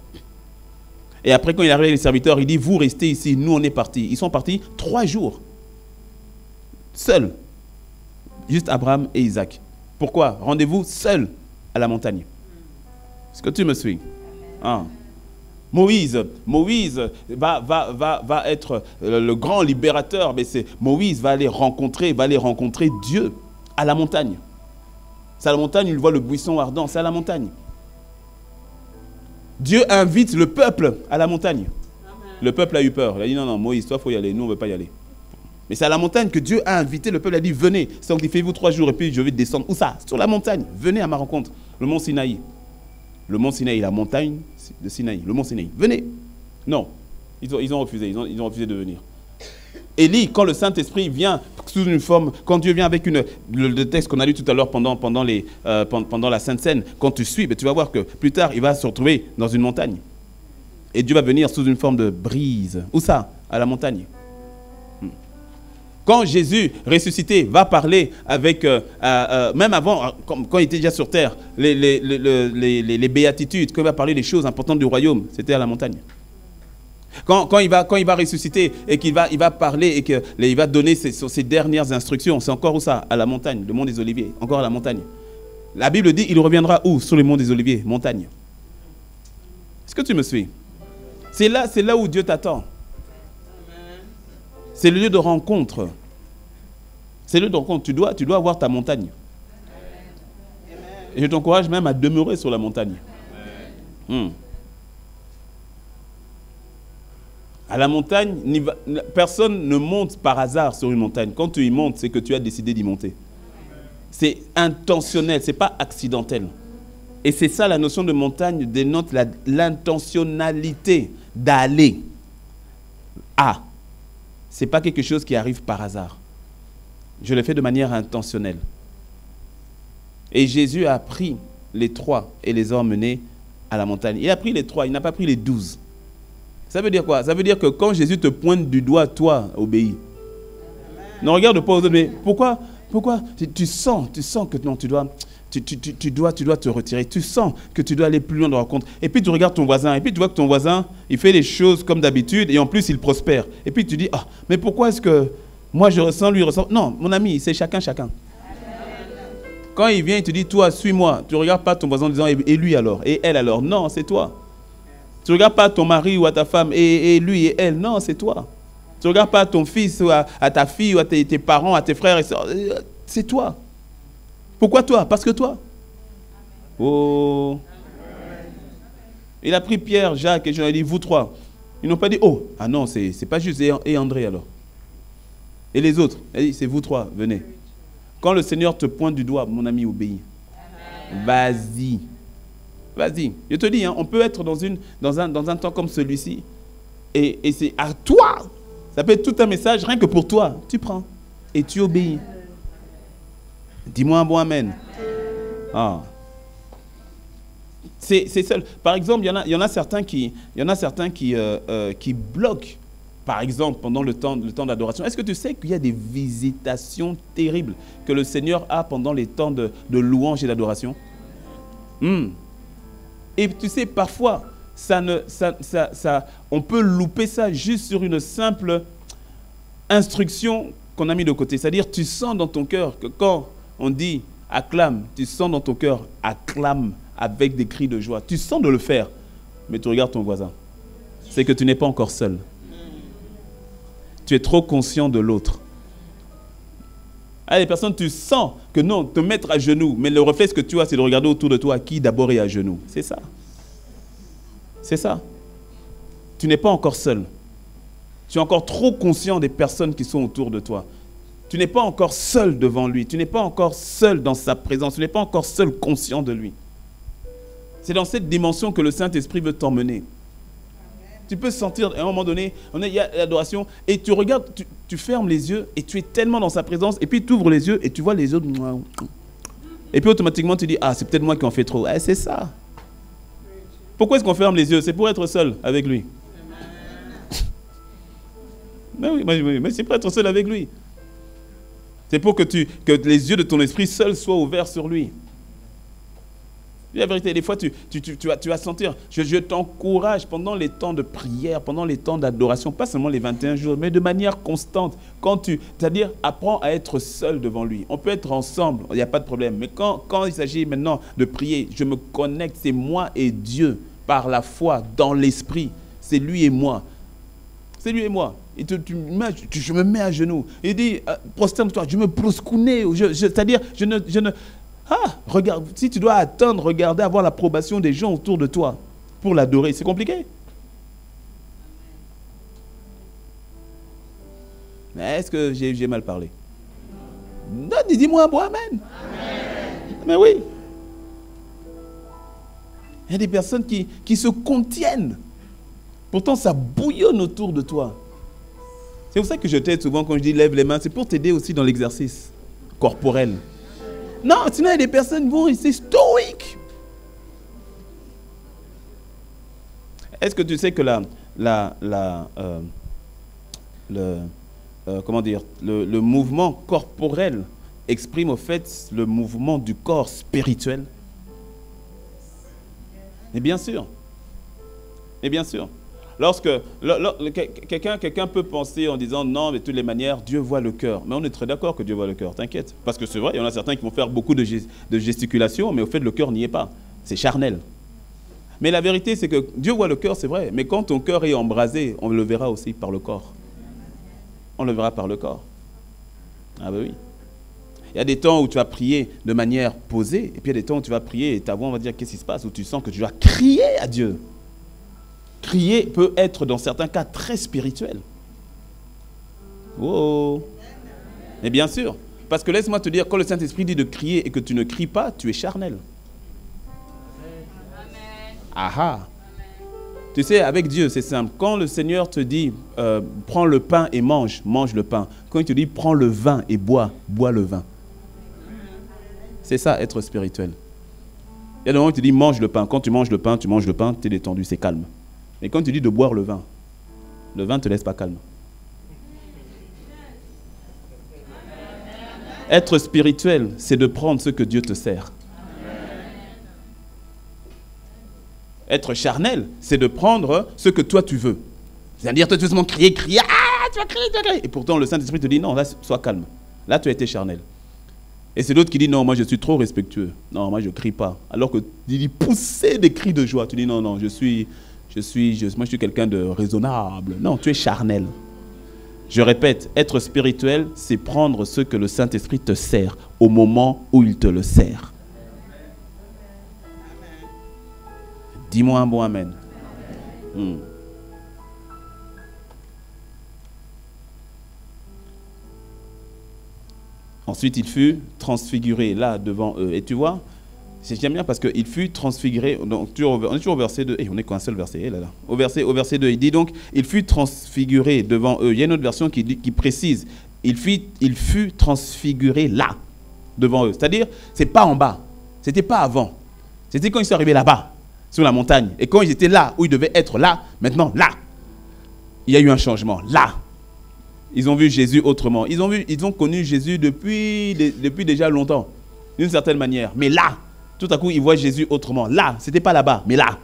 Et après, quand il arrive avec les serviteurs, il dit, vous restez ici, nous on est partis. Ils sont partis 3 jours. Seuls. Juste Abraham et Isaac. Pourquoi? Rendez-vous seuls à la montagne. Est-ce que tu me suis? Moïse va être le grand libérateur, mais Moïse va aller rencontrer Dieu à la montagne. C'est à la montagne, il voit le buisson ardent, c'est à la montagne. Dieu invite le peuple à la montagne. Amen. Le peuple a eu peur. Il a dit non, Moïse, toi, il faut y aller. Nous, on ne veut pas y aller. Mais c'est à la montagne que Dieu a invité le peuple. Il a dit, venez, sanctifiez-vous 3 jours et puis je vais descendre. Où ça? Sur la montagne. Venez à ma rencontre. Le mont Sinaï. Le mont Sinaï, la montagne de Sinaï. Le mont Sinaï. Venez. Non. Ils ont refusé. Ils ont refusé de venir. Élie, quand le Saint-Esprit vient sous une forme, quand Dieu vient avec le texte qu'on a lu tout à l'heure pendant la Sainte Seine, quand tu suis, tu vas voir que plus tard, il va se retrouver dans une montagne. Et Dieu va venir sous une forme de brise. Où ça? À la montagne. Quand Jésus, ressuscité, va parler avec, même avant, quand il était déjà sur terre, les béatitudes, quand il va parler des choses importantes du royaume, c'était à la montagne. Quand il va ressusciter et qu'il va parler et qu'il va donner ses dernières instructions, c'est encore où ça? À la montagne, le mont des Oliviers, encore à la montagne. La Bible dit, il reviendra où? Sur le mont des Oliviers, montagne. Est-ce que tu me suis? C'est là où Dieu t'attend. C'est le lieu de rencontre. C'est le lieu de rencontre. Tu dois avoir ta montagne. Et je t'encourage même à demeurer sur la montagne. À la montagne, personne ne monte par hasard sur une montagne. Quand tu y montes, c'est que tu as décidé d'y monter. C'est intentionnel, ce n'est pas accidentel. Et c'est ça la notion de montagne, dénote l'intentionnalité d'aller à. Ce n'est pas quelque chose qui arrive par hasard. Je le fais de manière intentionnelle. Et Jésus a pris les 3 et les a emmenés à la montagne. Il a pris les 3, il n'a pas pris les 12. Ça veut dire quoi? Ça veut dire que quand Jésus te pointe du doigt, toi, obéis. Ne regarde pas aux autres, mais pourquoi tu sens que non, tu dois te retirer. Tu sens que tu dois aller plus loin de rencontre. Et puis tu regardes ton voisin, et puis tu vois que ton voisin, il fait les choses comme d'habitude, et en plus il prospère. Et puis tu dis, mais pourquoi est-ce que moi je ressens, lui ressent? Non, mon ami, c'est chacun. Quand il vient, il te dit, toi, suis-moi. Tu ne regardes pas ton voisin en disant, et lui alors? Et elle alors? Non, c'est toi. Tu ne regardes pas ton mari ou à ta femme, et lui et elle? Non, c'est toi. Tu ne regardes pas ton fils ou à ta fille ou à tes parents, à tes frères et sœurs. C'est toi. Pourquoi toi? Parce que toi. Oh. Il a pris Pierre, Jacques et Jean, il a dit, vous 3. Ils n'ont pas dit, oh, ah non, c'est pas juste. Et André alors? Et les autres? Il a dit, c'est vous 3, venez. Quand le Seigneur te pointe du doigt, mon ami, obéis. Vas-y. Vas-y. Je te dis, hein, on peut être dans un temps comme celui-ci. Et c'est à toi. Ça peut être tout un message, rien que pour toi. Tu prends et tu obéis. Dis-moi un bon amen. Ah. C'est seul. Par exemple, il y en a certains qui bloquent, par exemple, pendant le temps d'adoration. Est-ce que tu sais qu'il y a des visitations terribles que le Seigneur a pendant les temps de louange et d'adoration? Et tu sais, parfois, on peut louper ça juste sur une simple instruction qu'on a mis de côté. C'est-à-dire, tu sens dans ton cœur que quand on dit acclame, tu sens dans ton cœur acclame avec des cris de joie. Tu sens de le faire, mais tu regardes ton voisin. C'est que tu n'es pas encore seul. Tu es trop conscient de l'autre. Les personnes, tu sens que non, te mettre à genoux, mais le réflexe que tu as, c'est de regarder autour de toi qui d'abord est à genoux. C'est ça. C'est ça. Tu n'es pas encore seul. Tu es encore trop conscient des personnes qui sont autour de toi. Tu n'es pas encore seul devant lui. Tu n'es pas encore seul dans sa présence. Tu n'es pas encore seul conscient de lui. C'est dans cette dimension que le Saint-Esprit veut t'emmener. Tu peux sentir, à un moment donné, il y a l'adoration, et tu regardes, tu fermes les yeux, et tu es tellement dans sa présence, et puis tu ouvres les yeux, et tu vois les autres. Et puis automatiquement, tu dis, ah, c'est peut-être moi qui en fais trop. C'est ça. Pourquoi est-ce qu'on ferme les yeux? C'est pour être seul avec lui. Mais oui, mais c'est pour être seul avec lui. C'est pour que les yeux de ton esprit seul soient ouverts sur lui. La vérité, des fois, tu vas sentir, je t'encourage pendant les temps de prière, pendant les temps d'adoration, pas seulement les 21 jours, mais de manière constante. C'est-à-dire, apprends à être seul devant lui. On peut être ensemble, il n'y a pas de problème. Mais quand il s'agit maintenant de prier, je me connecte, c'est moi et Dieu, par la foi, dans l'esprit. C'est lui et moi. C'est lui et moi. Et je me mets à genoux. Il dit, prosterne-toi, je me proscouner. C'est-à-dire, je ne regarde, si tu dois attendre, regarder, avoir l'approbation des gens autour de toi pour l'adorer, c'est compliqué. Mais est-ce que j'ai mal parlé? Non, dis-moi un bon amen. Amen. Mais oui. Il y a des personnes qui se contiennent. Pourtant, ça bouillonne autour de toi. C'est pour ça que je t'aide souvent quand je dis lève les mains. C'est pour t'aider aussi dans l'exercice corporel. Non, sinon il y a des personnes qui vont rester stoïques. Est-ce que tu sais que le mouvement corporel exprime au fait le mouvement du corps spirituel? Et bien sûr. Et bien sûr. Lorsque quelqu'un peut penser en disant non, mais de toutes les manières, Dieu voit le cœur. Mais on est très d'accord que Dieu voit le cœur, t'inquiète. Parce que c'est vrai, il y en a certains qui vont faire beaucoup de gesticulations, mais au fait, le cœur n'y est pas. C'est charnel. Mais la vérité, c'est que Dieu voit le cœur, c'est vrai. Mais quand ton cœur est embrasé, on le verra aussi par le corps. On le verra par le corps. Ah ben oui. Il y a des temps où tu vas prier de manière posée, et puis il y a des temps où tu vas prier et ta voix, on va dire, qu'est-ce qui se passe? Où tu sens que tu dois crier à Dieu. Crier peut être, dans certains cas, très spirituel. Oh. Mais bien sûr, parce que laisse-moi te dire, quand le Saint-Esprit dit de crier et que tu ne cries pas, tu es charnel. Aha. Tu sais, avec Dieu, c'est simple. Quand le Seigneur te dit, prends le pain et mange le pain. Quand il te dit, prends le vin et bois le vin. C'est ça, être spirituel. Il y a des moments où il te dit, mange le pain. Quand tu manges le pain, tu es détendu, c'est calme. Mais quand tu dis de boire le vin ne te laisse pas calme. Être spirituel, c'est de prendre ce que Dieu te sert. Être charnel, c'est de prendre ce que toi tu veux. C'est-à-dire, toi tu veux seulement crier, tu vas crier. Et pourtant, le Saint-Esprit te dit, non, là, sois calme. Là, tu as été charnel. Et c'est l'autre qui dit, non, moi je suis trop respectueux. Non, moi je ne crie pas. Alors que tu dis, pousser des cris de joie. Tu dis, non, moi je suis quelqu'un de raisonnable. Non, tu es charnel. Je répète, être spirituel, c'est prendre ce que le Saint-Esprit te sert au moment où il te le sert. Dis-moi un bon amen. Ensuite, il fut transfiguré là devant eux. Et tu vois, j'aime bien parce qu'il fut transfiguré. Donc, on est toujours au verset 2. On est qu'un seul verset. Là. Au verset 2, il dit donc, il fut transfiguré devant eux. Il y a une autre version qui précise, il fut transfiguré là, devant eux. C'est-à-dire, ce n'est pas en bas. Ce n'était pas avant. C'était quand ils sont arrivés là-bas, sur la montagne. Et quand ils étaient là, où ils devaient être là, maintenant là, il y a eu un changement. Là, ils ont vu Jésus autrement. Ils ont connu Jésus depuis déjà longtemps, d'une certaine manière. Mais là, tout à coup, ils voient Jésus autrement. Là, ce n'était pas là-bas, mais là.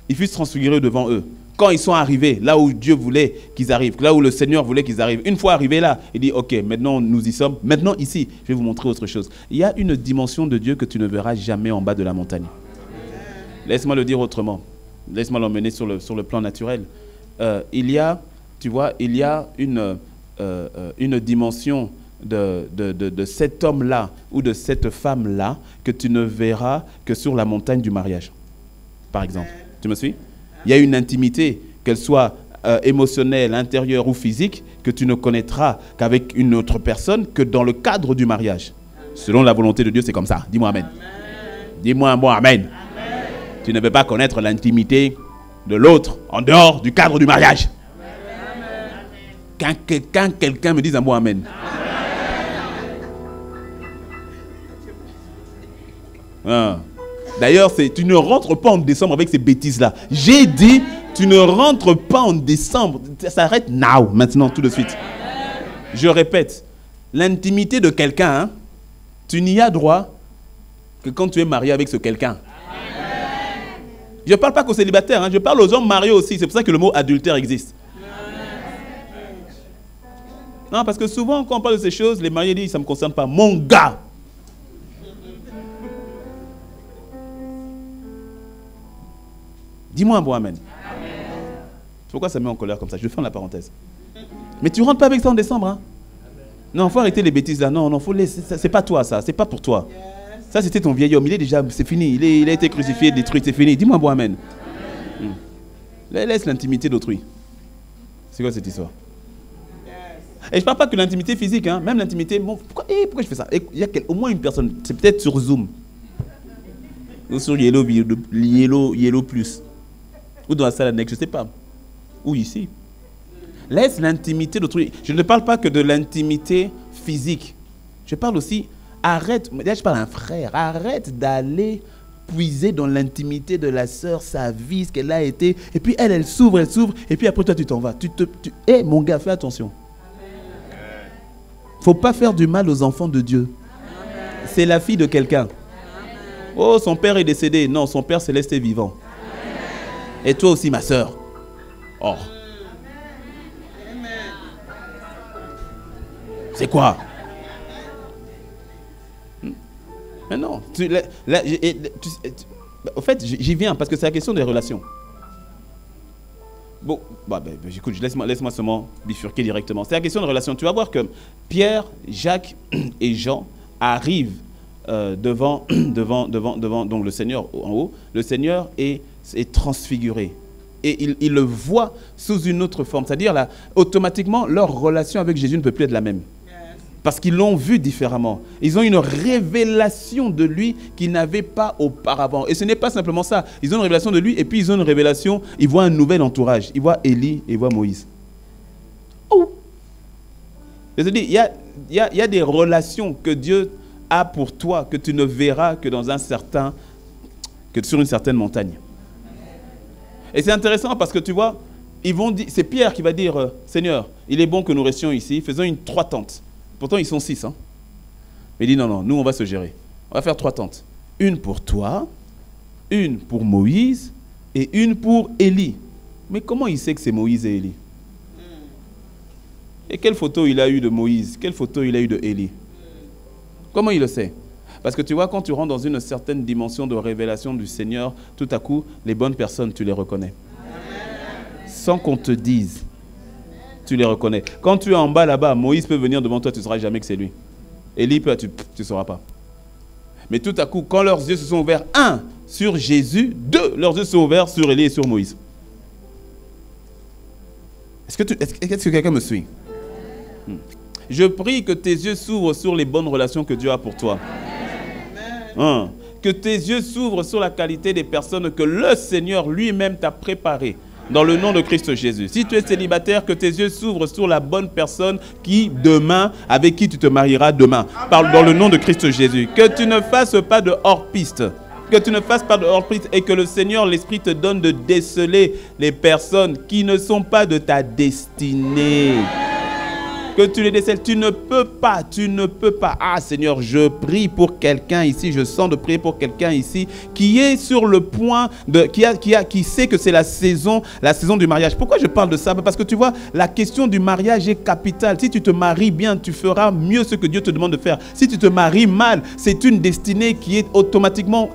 Il fut transfiguré devant eux. Quand ils sont arrivés, là où Dieu voulait qu'ils arrivent, là où le Seigneur voulait qu'ils arrivent, une fois arrivés là, il dit, ok, maintenant nous y sommes. Maintenant ici, je vais vous montrer autre chose. Il y a une dimension de Dieu que tu ne verras jamais en bas de la montagne. Laisse-moi le dire autrement. Laisse-moi l'emmener sur le plan naturel. Il y a une dimension de cet homme-là ou de cette femme-là que tu ne verras que sur la montagne du mariage, par exemple. Tu me suis? Il y a une intimité, qu'elle soit émotionnelle, intérieure ou physique, que tu ne connaîtras qu'avec une autre personne que dans le cadre du mariage. Selon la volonté de Dieu, c'est comme ça. Dis-moi Amen. Dis-moi un bon Amen. Tu ne peux pas connaître l'intimité de l'autre en dehors du cadre du mariage. Quand quelqu'un me dise un bon Amen. D'ailleurs, tu ne rentres pas en décembre avec ces bêtises-là. J'ai dit, tu ne rentres pas en décembre. Ça s'arrête now, maintenant, tout de suite. Je répète, l'intimité de quelqu'un, hein, tu n'y as droit que quand tu es marié avec ce quelqu'un. Je ne parle pas qu'aux célibataires, hein, je parle aux hommes mariés aussi. C'est pour ça que le mot adultère existe. Non, parce que souvent, quand on parle de ces choses, les mariés disent, ça ne me concerne pas. Mon gars! Dis-moi un bon amen. Pourquoi ça me met en colère comme ça? Je ferme la parenthèse. Mais tu ne rentres pas avec ça en décembre. Hein? Non, il faut arrêter les bêtises là. Non, faut laisser. C'est pas toi ça. C'est pas pour toi. Ça, c'était ton vieil homme. Il est déjà, c'est fini. Il a été crucifié, détruit, c'est fini. Dis-moi un bon amen. Laisse l'intimité d'autrui. C'est quoi cette histoire? Et je ne parle pas que l'intimité physique. Hein? Même l'intimité. Bon, pourquoi je fais ça? Il y a au moins une personne. C'est peut-être sur Zoom. Ou sur Yellow Plus. Ou dans la salle annexe, je ne sais pas. Ou ici. Laisse l'intimité d'autrui. Je ne parle pas que de l'intimité physique. Je parle aussi, arrête, déjà je parle à un frère, arrête d'aller puiser dans l'intimité de la sœur, sa vie, ce qu'elle a été. Et puis elle s'ouvre, et puis après toi tu t'en vas. Mon gars, fais attention. Il ne faut pas faire du mal aux enfants de Dieu. C'est la fille de quelqu'un. Oh, son père est décédé. Non, son père céleste est vivant. Et toi aussi, ma sœur. Oh. C'est quoi? Mais non. Au fait, j'y viens parce que c'est la question des relations. Bon, écoute, laisse-moi seulement bifurquer directement. C'est la question de relations. Tu vas voir que Pierre, Jacques et Jean arrivent devant donc le Seigneur en haut. Le Seigneur est transfiguré. Et il le voit sous une autre forme. C'est-à-dire, là, automatiquement, leur relation avec Jésus ne peut plus être la même. Parce qu'ils l'ont vu différemment. Ils ont une révélation de lui qu'ils n'avaient pas auparavant. Et ce n'est pas simplement ça. Ils ont une révélation de lui et puis ils ont une révélation, ils voient un nouvel entourage. Ils voient Élie et ils voient Moïse. Oh! Je te dis, il y a des relations que Dieu a pour toi que tu ne verras que sur une certaine montagne. Et c'est intéressant parce que tu vois, c'est Pierre qui va dire, Seigneur, il est bon que nous restions ici, faisons 3 tentes. Pourtant, ils sont 6. Hein. Mais il dit, non, nous, on va se gérer. On va faire 3 tentes. Une pour toi, une pour Moïse et une pour Élie. Mais comment il sait que c'est Moïse et Élie? Et quelle photo il a eu de Moïse? Quelle photo il a eu de Élie? Comment il le sait? Parce que tu vois, quand tu rentres dans une certaine dimension de révélation du Seigneur, tout à coup, les bonnes personnes, tu les reconnais. Sans qu'on te dise. Tu les reconnais. Quand tu es en bas là-bas, Moïse peut venir devant toi, tu ne sauras jamais que c'est lui. Élie, tu ne sauras pas. Mais tout à coup, quand leurs yeux se sont ouverts, 1, sur Jésus, 2, leurs yeux se sont ouverts sur Élie et sur Moïse. Est-ce que quelqu'un me suit? Je prie que tes yeux s'ouvrent sur les bonnes relations que Dieu a pour toi. Que tes yeux s'ouvrent sur la qualité des personnes que le Seigneur lui-même t'a préparées. Dans le nom de Christ Jésus. Si tu es célibataire, que tes yeux s'ouvrent sur la bonne personne qui demain, avec qui tu te marieras demain. Parle dans le nom de Christ Jésus. Que tu ne fasses pas de hors-piste. Que tu ne fasses pas de hors-piste et que le Seigneur, l'Esprit te donne de déceler les personnes qui ne sont pas de ta destinée. Que tu les décèles. Tu ne peux pas. Ah Seigneur, je prie pour quelqu'un ici. Je sens de prier pour quelqu'un ici qui est sur le point de, qui sait que c'est la saison du mariage. Pourquoi je parle de ça? Parce que tu vois, la question du mariage est capitale. Si tu te maries bien, tu feras mieux ce que Dieu te demande de faire. Si tu te maries mal, c'est une destinée qui est automatiquement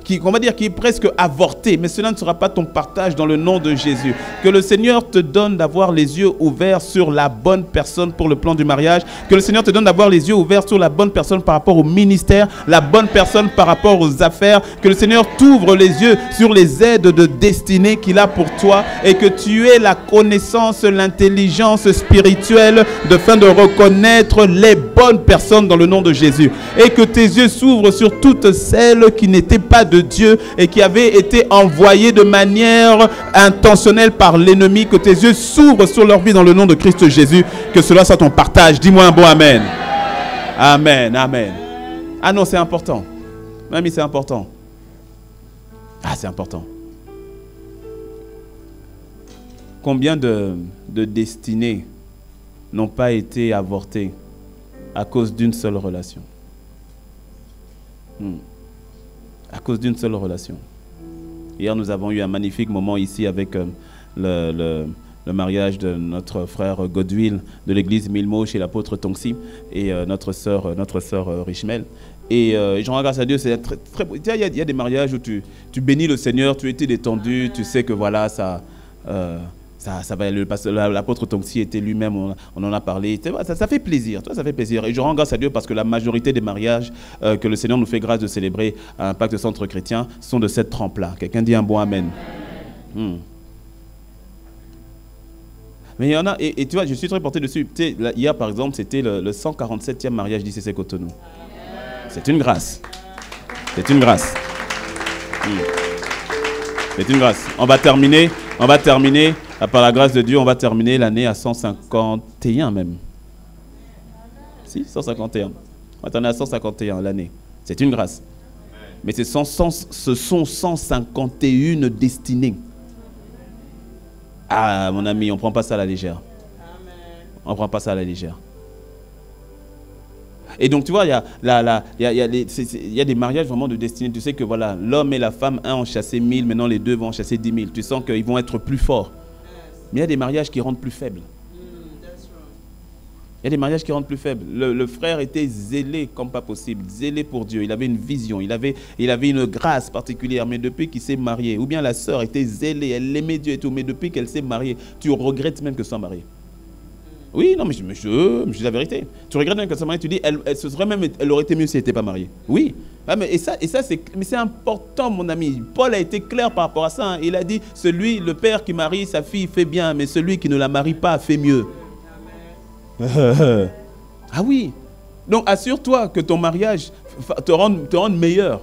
qui est presque avortée. Mais cela ne sera pas ton partage dans le nom de Jésus. Que le Seigneur te donne d'avoir les yeux ouverts sur la bonne personne pour le plan du mariage, que le Seigneur te donne d'avoir les yeux ouverts sur la bonne personne par rapport au ministère, la bonne personne par rapport aux affaires, que le Seigneur t'ouvre les yeux sur les aides de destinée qu'il a pour toi et que tu aies la connaissance, l'intelligence spirituelle afin de reconnaître les bonnes personnes dans le nom de Jésus et que tes yeux s'ouvrent sur toutes celles qui n'étaient pas de Dieu et qui avaient été envoyées de manière intentionnelle par l'ennemi, que tes yeux s'ouvrent sur leur vie dans le nom de Christ Jésus. Que cela soit ton partage. Dis-moi un bon amen. Amen, amen. Ah non, c'est important. Mamie, c'est important. Ah, c'est important. Combien de destinées n'ont pas été avortées à cause d'une seule relation? À cause d'une seule relation. Hier, nous avons eu un magnifique moment ici avec le mariage de notre frère Godwill de l'église Milmo chez l'apôtre Tongsi et notre sœur Richmel. Et je rends grâce à Dieu, c'est très, très beau. Il y a des mariages où tu bénis le Seigneur, tu étais détendu, tu sais que voilà, ça va. L'apôtre Tongsi était lui-même, on en a parlé. Ça fait plaisir, ça fait plaisir. Et je rends grâce à Dieu parce que la majorité des mariages que le Seigneur nous fait grâce de célébrer à Impact Centre Chrétien sont de cette trempe-là. Quelqu'un dit un bon amen. Mais il y en a, et tu vois, je suis très porté dessus. Tu sais, hier, par exemple, c'était le 147e mariage d'ICC Cotonou. C'est une grâce. C'est une grâce. C'est une grâce. On va terminer, par la grâce de Dieu, on va terminer l'année à 151 même. Si, 151. On va terminer à 151 l'année. C'est une grâce. Mais ce sont 151 destinées. Ah, mon ami, on ne prend pas ça à la légère. On ne prend pas ça à la légère. Et donc, tu vois, il y a des mariages vraiment de destinée. Tu sais que voilà, l'homme et la femme, un ont chassé 1000, maintenant les deux vont en chasser 10 000. Tu sens qu'ils vont être plus forts. Mais il y a des mariages qui rendent plus faibles. Il y a des mariages qui rendent plus faibles. Le frère était zélé comme pas possible, zélé pour Dieu. Il avait une vision, il avait une grâce particulière. Mais depuis qu'il s'est marié, ou bien la sœur était zélée, elle aimait Dieu et tout, mais depuis qu'elle s'est mariée, tu regrettes même qu'elle soit mariée. Oui, non, mais je dis la vérité. Tu regrettes même qu'elle soit mariée, tu dis, elle aurait été mieux si elle n'était pas mariée. Oui. Ah, mais c'est important, mon ami. Paul a été clair par rapport à ça. Hein. Il a dit, le père qui marie sa fille fait bien, mais celui qui ne la marie pas fait mieux. Ah oui. Donc assure-toi que ton mariage te rende meilleur.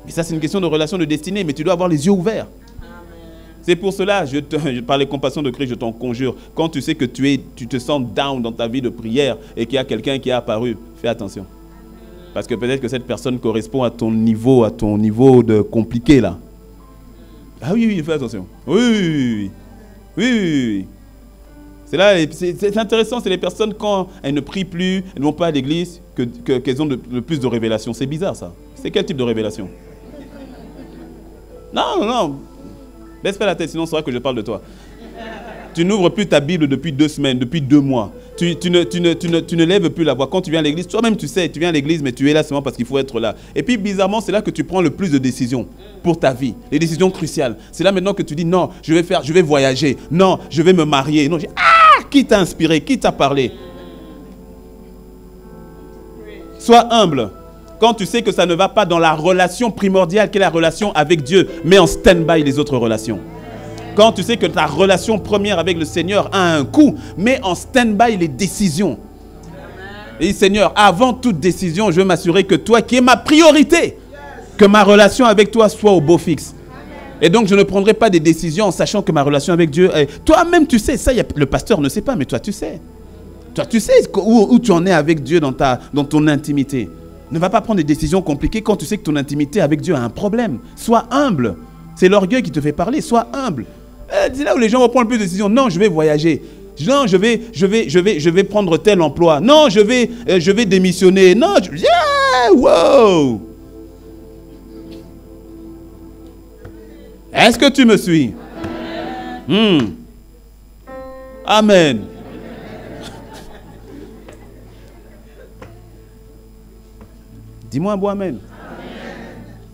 Mais ça, c'est une question de relation de destinée, mais tu dois avoir les yeux ouverts. C'est pour cela, par les compassions de Christ, je t'en conjure, quand tu sais que tu te sens down dans ta vie de prière et qu'il y a quelqu'un qui est apparu, fais attention. Parce que peut-être que cette personne correspond à ton niveau de compliqué là. Ah oui, fais attention. Oui. C'est intéressant, c'est les personnes quand elles ne prient plus, elles ne vont pas à l'église, qu'elles ont le plus de révélations. C'est bizarre ça. C'est quel type de révélation? Non. Baisse pas la tête, sinon c'est vrai que je parle de toi. Tu n'ouvres plus ta Bible depuis 2 semaines, depuis 2 mois. Tu ne lèves plus la voix. Quand tu viens à l'église, toi-même tu sais, tu viens à l'église, mais tu es là seulement parce qu'il faut être là. Et puis bizarrement, c'est là que tu prends le plus de décisions pour ta vie. Les décisions cruciales. C'est là maintenant que tu dis non, je vais voyager. Non, je vais me marier. Non, qui t'a inspiré? Qui t'a parlé? Sois humble. Quand tu sais que ça ne va pas dans la relation primordiale qui est la relation avec Dieu, mets en stand-by les autres relations. Quand tu sais que ta relation première avec le Seigneur a un coût, mets en stand-by les décisions. Et Seigneur, avant toute décision, je veux m'assurer que toi qui es ma priorité, que ma relation avec toi soit au beau fixe. Et donc, je ne prendrai pas des décisions en sachant que ma relation avec Dieu... Toi-même, tu sais, ça, le pasteur ne sait pas, mais toi, tu sais. Toi, tu sais où tu en es avec Dieu dans ton intimité. Ne va pas prendre des décisions compliquées quand tu sais que ton intimité avec Dieu a un problème. Sois humble. C'est l'orgueil qui te fait parler. Sois humble. C'est là où les gens vont prendre le plus de décisions. Non, je vais voyager. Non, je vais prendre tel emploi. Non, je vais démissionner. Non, yeah, wow. Est-ce que tu me suis? Amen. Dis-moi un bon amen.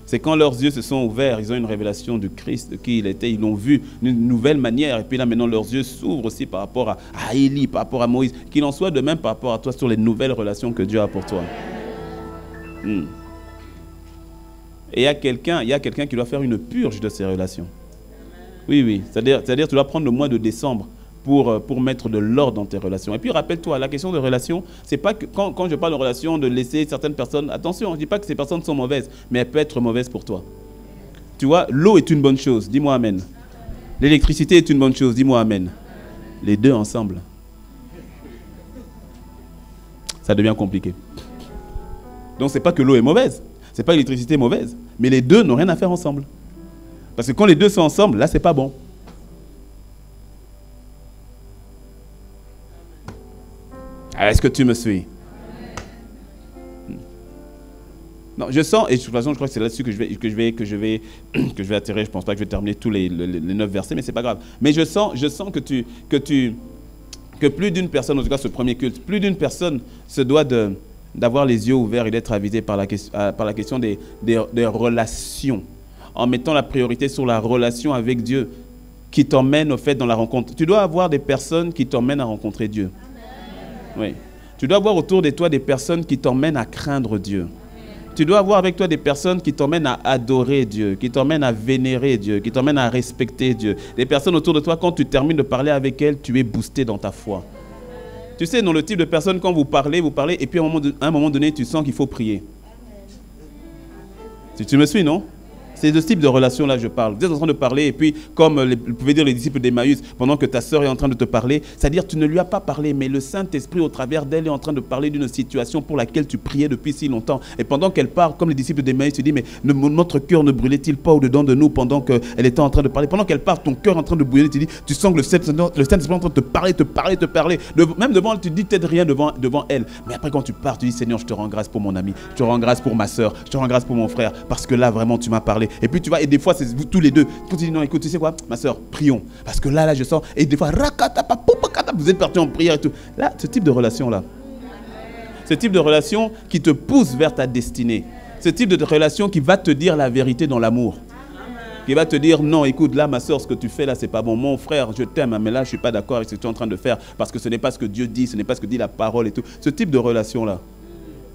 C'est quand leurs yeux se sont ouverts, ils ont une révélation du Christ, de qui il était, ils l'ont vu d'une nouvelle manière. Et puis là, maintenant, leurs yeux s'ouvrent aussi par rapport à Élie, par rapport à Moïse. Qu'il en soit de même par rapport à toi sur les nouvelles relations que Dieu a pour toi. Et il y a quelqu'un qui doit faire une purge de ces relations. Oui. C'est-à-dire tu dois prendre le mois de décembre pour mettre de l'ordre dans tes relations. Et puis rappelle-toi, la question de relation, c'est pas que quand je parle de relation, de laisser certaines personnes, attention, je ne dis pas que ces personnes sont mauvaises, mais elles peuvent être mauvaises pour toi. Tu vois, l'eau est une bonne chose, dis-moi amen. L'électricité est une bonne chose, dis-moi amen. Les deux ensemble, ça devient compliqué. Donc c'est pas que l'eau est mauvaise, c'est pas que l'électricité est mauvaise, mais les deux n'ont rien à faire ensemble. Parce que quand les deux sont ensemble, là c'est pas bon. Est-ce que tu me suis? Non, je sens, et de toute façon, je crois que c'est là-dessus que je vais atterrir. Je ne pense pas que je vais terminer tous les 9 versets, mais ce n'est pas grave. Mais je sens que plus d'une personne, en tout cas ce premier culte, plus d'une personne se doit d'avoir les yeux ouverts et d'être avisé par la question des relations, en mettant la priorité sur la relation avec Dieu qui t'emmène au fait dans la rencontre. Tu dois avoir des personnes qui t'emmènent à rencontrer Dieu. Oui. Tu dois avoir autour de toi des personnes qui t'emmènent à craindre Dieu. Tu dois avoir avec toi des personnes qui t'emmènent à adorer Dieu, qui t'emmènent à vénérer Dieu, qui t'emmènent à respecter Dieu. Des personnes autour de toi, quand tu termines de parler avec elles, tu es boosté dans ta foi. Tu sais, dans le type de personnes, quand vous parlez, et puis à un moment donné, tu sens qu'il faut prier. Tu me suis, non? C'est de ce type de relation-là que je parle. Vous êtes en train de parler et puis, comme pouvaient dire les disciples d'Emmaüs, pendant que ta sœur est en train de te parler, c'est-à-dire tu ne lui as pas parlé, mais le Saint-Esprit, au travers d'elle, est en train de parler d'une situation pour laquelle tu priais depuis si longtemps. Et pendant qu'elle parle, comme les disciples d'Emmaüs, tu dis, mais notre cœur ne brûlait-il pas au-dedans de nous pendant qu'elle était en train de parler? Pendant qu'elle parle, ton cœur est en train de bouillonner, tu dis, tu sens que le Saint-Esprit est en train de te parler. Même devant elle, tu dis peut-être rien devant elle. Mais après, quand tu pars, tu dis, Seigneur, je te rends grâce pour mon ami, je te rends grâce pour ma sœur, je te rends grâce pour mon frère, parce que là, vraiment, tu m'as parlé. Et puis tu vois, et des fois c'est vous tous les deux. Quand tu dis non, écoute, tu sais quoi, ma soeur, prions. Parce que là je sens, et des fois, vous êtes partis en prière et tout. Là, ce type de relation-là. Ce type de relation qui te pousse vers ta destinée. Ce type de relation qui va te dire la vérité dans l'amour. Qui va te dire, non, écoute, là, ma soeur, ce que tu fais là, c'est pas bon. Mon frère, je t'aime, mais là, je suis pas d'accord avec ce que tu es en train de faire. Parce que ce n'est pas ce que Dieu dit, ce n'est pas ce que dit la parole et tout. Ce type de relation-là.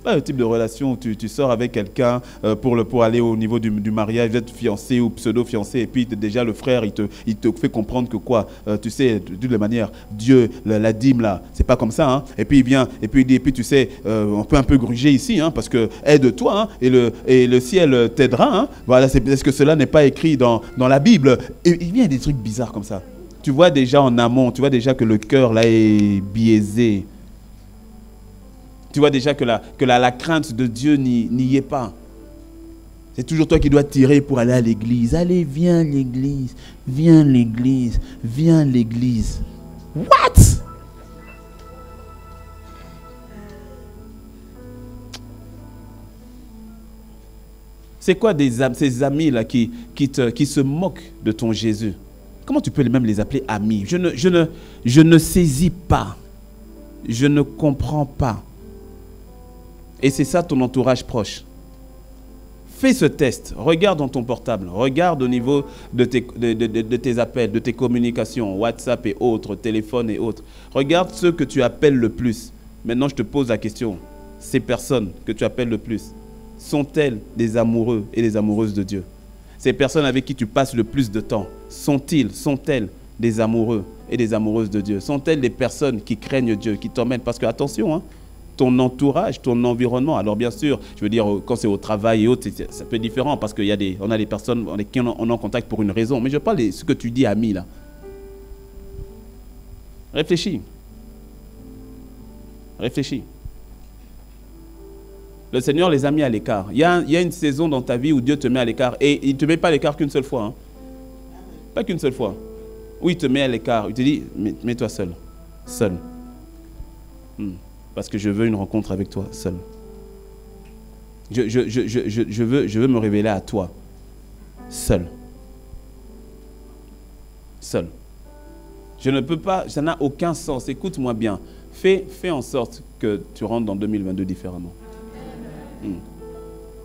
Pas le type de relation où tu sors avec quelqu'un pour aller au niveau du mariage, d'être fiancé ou pseudo-fiancé, et puis déjà le frère, il te fait comprendre que quoi, tu sais, de toute manière, Dieu, la dîme là, c'est pas comme ça, hein. Et puis il vient, et puis il dit, et puis tu sais, on peut un peu gruger ici, hein, parce que aide-toi, hein, et le ciel t'aidera, hein. Voilà, est-ce que cela n'est pas écrit dans la Bible? Et il vient des trucs bizarres comme ça. Tu vois déjà en amont, tu vois déjà que le cœur là est biaisé. Tu vois déjà que la crainte de Dieu n'y est pas. C'est toujours toi qui dois tirer pour aller à l'église. Allez, viens l'église, viens l'église, viens l'église. What? C'est quoi ces amis là qui se moquent de ton Jésus? Comment tu peux même les appeler amis? Je ne saisis pas. Je ne comprends pas. Et c'est ça ton entourage proche. Fais ce test. Regarde dans ton portable. Regarde au niveau de tes appels, de tes communications, WhatsApp et autres, téléphone et autres. Regarde ceux que tu appelles le plus. Maintenant, je te pose la question. Ces personnes que tu appelles le plus, sont-elles des amoureux et des amoureuses de Dieu? Ces personnes avec qui tu passes le plus de temps, sont-elles des amoureux et des amoureuses de Dieu? Sont-elles des personnes qui craignent Dieu, qui t'emmènent? Parce que, attention, hein, ton entourage, ton environnement, alors bien sûr, je veux dire, quand c'est au travail et autres, ça peut être différent parce qu'on a des personnes avec qui on est en contact pour une raison. Mais je parle de ce que tu dis, ami, là. Réfléchis. Réfléchis. Le Seigneur les a mis à l'écart. Il y a une saison dans ta vie où Dieu te met à l'écart. Et il ne te met pas à l'écart qu'une seule fois. Hein. Pas qu'une seule fois. Où il te met à l'écart. Il te dit, mets-toi seul. Seul. Parce que je veux une rencontre avec toi, seul. Je veux me révéler à toi. Seul. Seul. Je ne peux pas, ça n'a aucun sens. Écoute-moi bien. Fais en sorte que tu rentres dans 2022 différemment.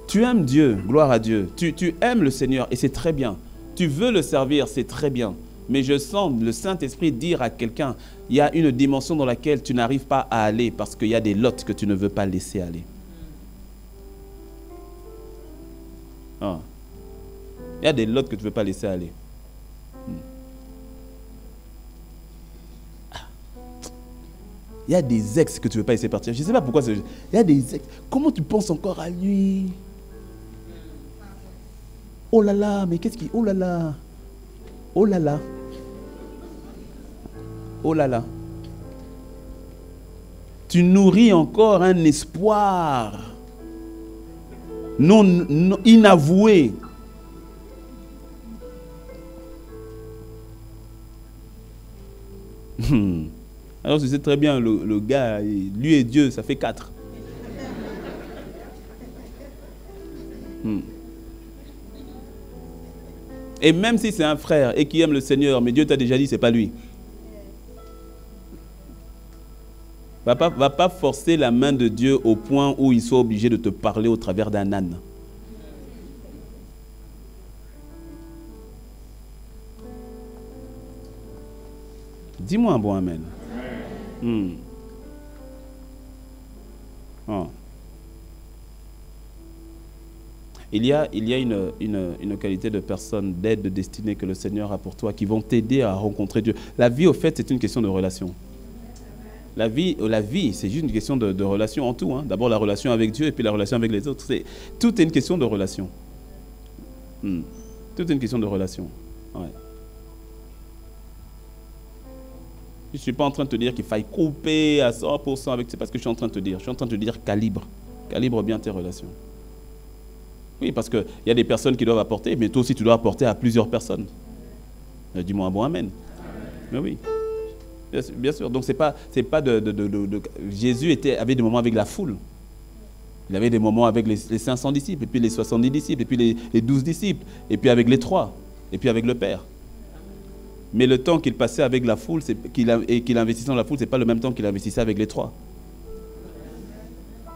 Tu aimes Dieu, gloire à Dieu. Tu aimes le Seigneur et c'est très bien. Tu veux le servir, c'est très bien. Mais je sens le Saint-Esprit dire à quelqu'un, il y a une dimension dans laquelle tu n'arrives pas à aller parce qu'il y a des lots que tu ne veux pas laisser aller. Ah. Il y a des lots que tu ne veux pas laisser aller. Il y a des ex que tu ne veux pas laisser partir. Je ne sais pas pourquoi. Il y a des ex. Comment tu penses encore à lui? Oh là là, mais qu'est-ce qui... Oh là là. Oh là là. Oh là là. Tu nourris encore un espoir non inavoué. Alors tu sais très bien, le gars, lui et Dieu, ça fait 4. Et même si c'est un frère et qui aime le Seigneur, mais Dieu t'a déjà dit, c'est pas lui. Va pas forcer la main de Dieu au point où il soit obligé de te parler au travers d'un âne. Dis-moi un bon amen. Oh. Il y a une qualité de personne, d'aide, de destinée que le Seigneur a pour toi, qui vont t'aider à rencontrer Dieu. La vie, au fait, c'est une question de relation. La vie c'est juste une question de relation en tout. Hein. D'abord, la relation avec Dieu et puis la relation avec les autres. Tout est une question de relation. Tout est une question de relation. Ouais. Je ne suis pas en train de te dire qu'il faille couper à 100% avec... C'est pas ce que je suis en train de te dire. Je suis en train de te dire calibre. Calibre bien tes relations. Oui, parce qu'il y a des personnes qui doivent apporter, mais toi aussi tu dois apporter à plusieurs personnes. Dis-moi un bon amen. Mais oui. Bien sûr. Donc c'est pas Jésus avait des moments avec la foule. Il avait des moments avec les 500 disciples, et puis les 70 disciples, et puis les 12 disciples, et puis avec les 3, et puis avec le Père. Mais le temps qu'il passait avec la foule, et qu'il investissait dans la foule, ce n'est pas le même temps qu'il investissait avec les 3.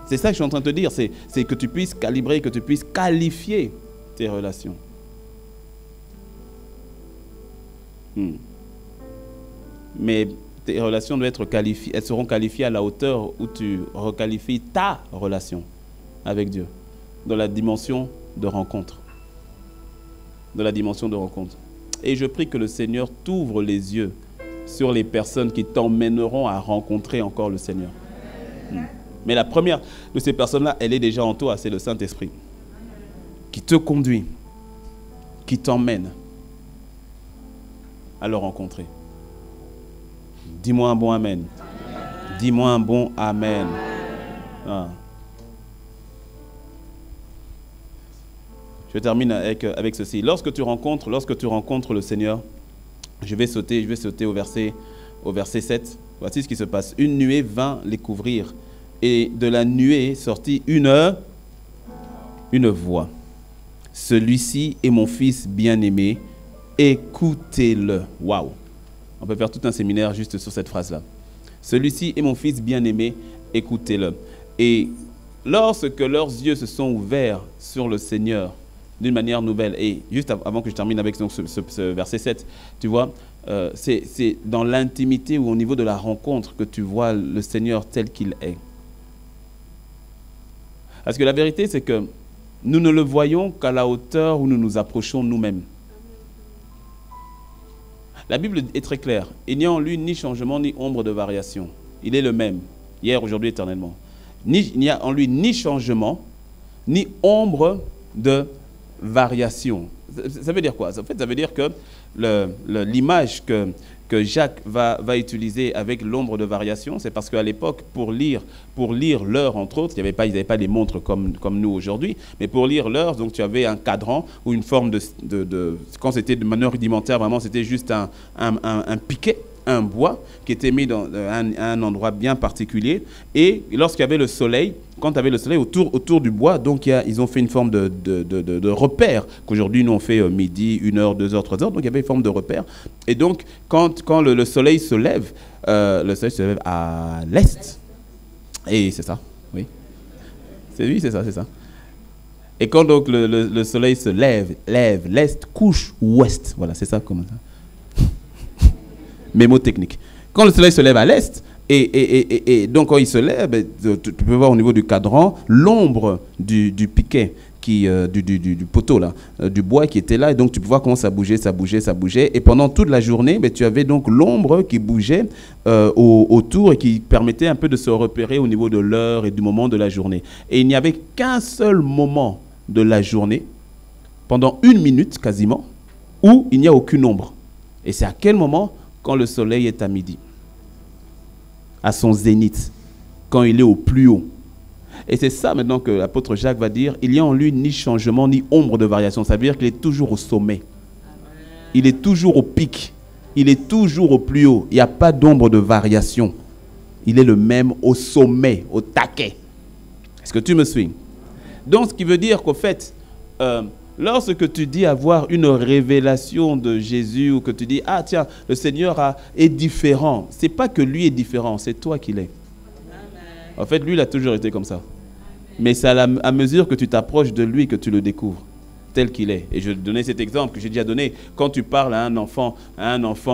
C'est ça que je suis en train de te dire, c'est que tu puisses calibrer, que tu puisses qualifier tes relations. Mais tes relations doivent être qualifiées, elles seront qualifiées à la hauteur où tu requalifies ta relation avec Dieu, dans la dimension de rencontre. Dans la dimension de rencontre. Et je prie que le Seigneur t'ouvre les yeux sur les personnes qui t'emmèneront à rencontrer encore le Seigneur. Mais la première de ces personnes-là, elle est déjà en toi, c'est le Saint-Esprit. Qui te conduit, qui t'emmène à le rencontrer. Dis-moi un bon amen. Dis-moi un bon amen. Ah. Je termine avec ceci. Lorsque tu rencontres le Seigneur, je vais sauter au verset 7. Voici ce qui se passe. Une nuée vint les couvrir, et de la nuée sortit une voix. Celui-ci est mon fils bien-aimé, écoutez-le. Waouh! On peut faire tout un séminaire juste sur cette phrase-là. Celui-ci est mon fils bien-aimé, écoutez-le. Et lorsque leurs yeux se sont ouverts sur le Seigneur d'une manière nouvelle, et juste avant que je termine avec donc, ce verset 7, tu vois, c'est dans l'intimité ou au niveau de la rencontre que tu vois le Seigneur tel qu'il est. Parce que la vérité, c'est que nous ne le voyons qu'à la hauteur où nous nous approchons nous-mêmes. La Bible est très claire. Il n'y a en lui ni changement, ni ombre de variation. Il est le même, hier, aujourd'hui, éternellement. Il n'y a en lui ni changement, ni ombre de variation. Ça veut dire quoi? En fait, ça veut dire que l'image que Jacques va utiliser avec l'ombre de variation, c'est parce qu'à l'époque, pour lire l'heure, entre autres, ils n'avaient pas les montres comme nous aujourd'hui, mais pour lire l'heure, donc tu avais un cadran ou une forme quand c'était de manière rudimentaire, vraiment, c'était juste un piquet, un bois qui était mis dans un endroit bien particulier. Et lorsqu'il y avait le soleil, quand tu avais le soleil autour du bois, donc ils ont fait une forme de repère, qu'aujourd'hui nous on fait midi, 1h, 2h, 3h, donc il y avait une forme de repère. Et donc quand le soleil se lève à l'est, et c'est ça, oui. C'est ça. Et quand donc le soleil se lève l'est, couche ouest, voilà, c'est ça comme ça. Mémo technique. Quand le soleil se lève à l'est, et donc quand il se lève, tu peux voir au niveau du cadran l'ombre du piquet, du poteau, là, du bois qui était là. Et donc tu peux voir comment ça bougeait. Et pendant toute la journée, tu avais donc l'ombre qui bougeait autour et qui permettait un peu de se repérer au niveau de l'heure et du moment de la journée. Et il n'y avait qu'un seul moment de la journée, pendant 1 minute quasiment, où il n'y a aucune ombre. Et c'est à quel moment? Quand le soleil est à midi, à son zénith, quand il est au plus haut. Et c'est ça maintenant que l'apôtre Jacques va dire, il n'y a en lui ni changement, ni ombre de variation. Ça veut dire qu'il est toujours au sommet. Il est toujours au pic. Il est toujours au plus haut. Il n'y a pas d'ombre de variation. Il est le même au sommet, au taquet. Est-ce que tu me suis? Donc, ce qui veut dire qu'au fait, lorsque tu dis avoir une révélation de Jésus ou que tu dis, ah tiens, le Seigneur est différent, ce n'est pas que lui est différent, c'est toi qui l'es. En fait, lui, il a toujours été comme ça. Amen. Mais c'est à mesure que tu t'approches de lui que tu le découvres tel qu'il est. Et je vais te donner cet exemple que j'ai déjà donné. Quand tu parles à un enfant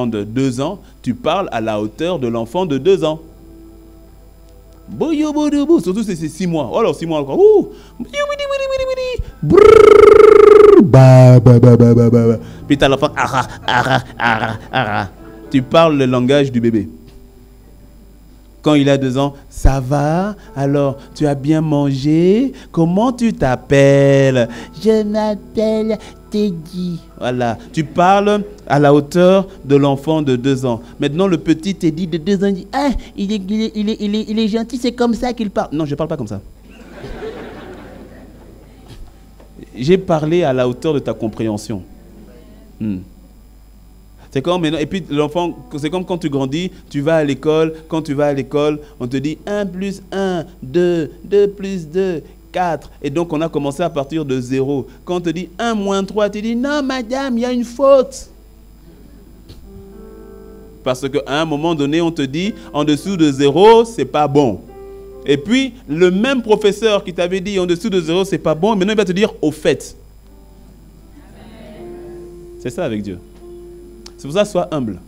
de 2 ans, tu parles à la hauteur de l'enfant de 2 ans. Surtout c'est 6 mois. Oh alors 6 mois encore. Puis tu as l'enfant. Tu parles le langage du bébé. Quand il a 2 ans, ça va? Alors, tu as bien mangé? Comment tu t'appelles? Je m'appelle Teddy. Voilà. Tu parles à la hauteur de l'enfant de 2 ans. Maintenant, le petit Teddy de 2 ans dit, ah, il est gentil, c'est comme ça qu'il parle. Non, je ne parle pas comme ça. J'ai parlé à la hauteur de ta compréhension. C'est comme maintenant, et puis l'enfant, c'est comme quand tu grandis, tu vas à l'école, quand tu vas à l'école, on te dit 1 plus 1, 2, 2 plus 2, 4. Et donc on a commencé à partir de 0. Quand on te dit 1 moins 3, tu dis non madame, il y a une faute. Parce qu'à un moment donné, on te dit en dessous de 0, c'est pas bon. Et puis le même professeur qui t'avait dit en dessous de 0, c'est pas bon, maintenant il va te dire au fait. C'est ça avec Dieu. C'est pour ça, sois humble.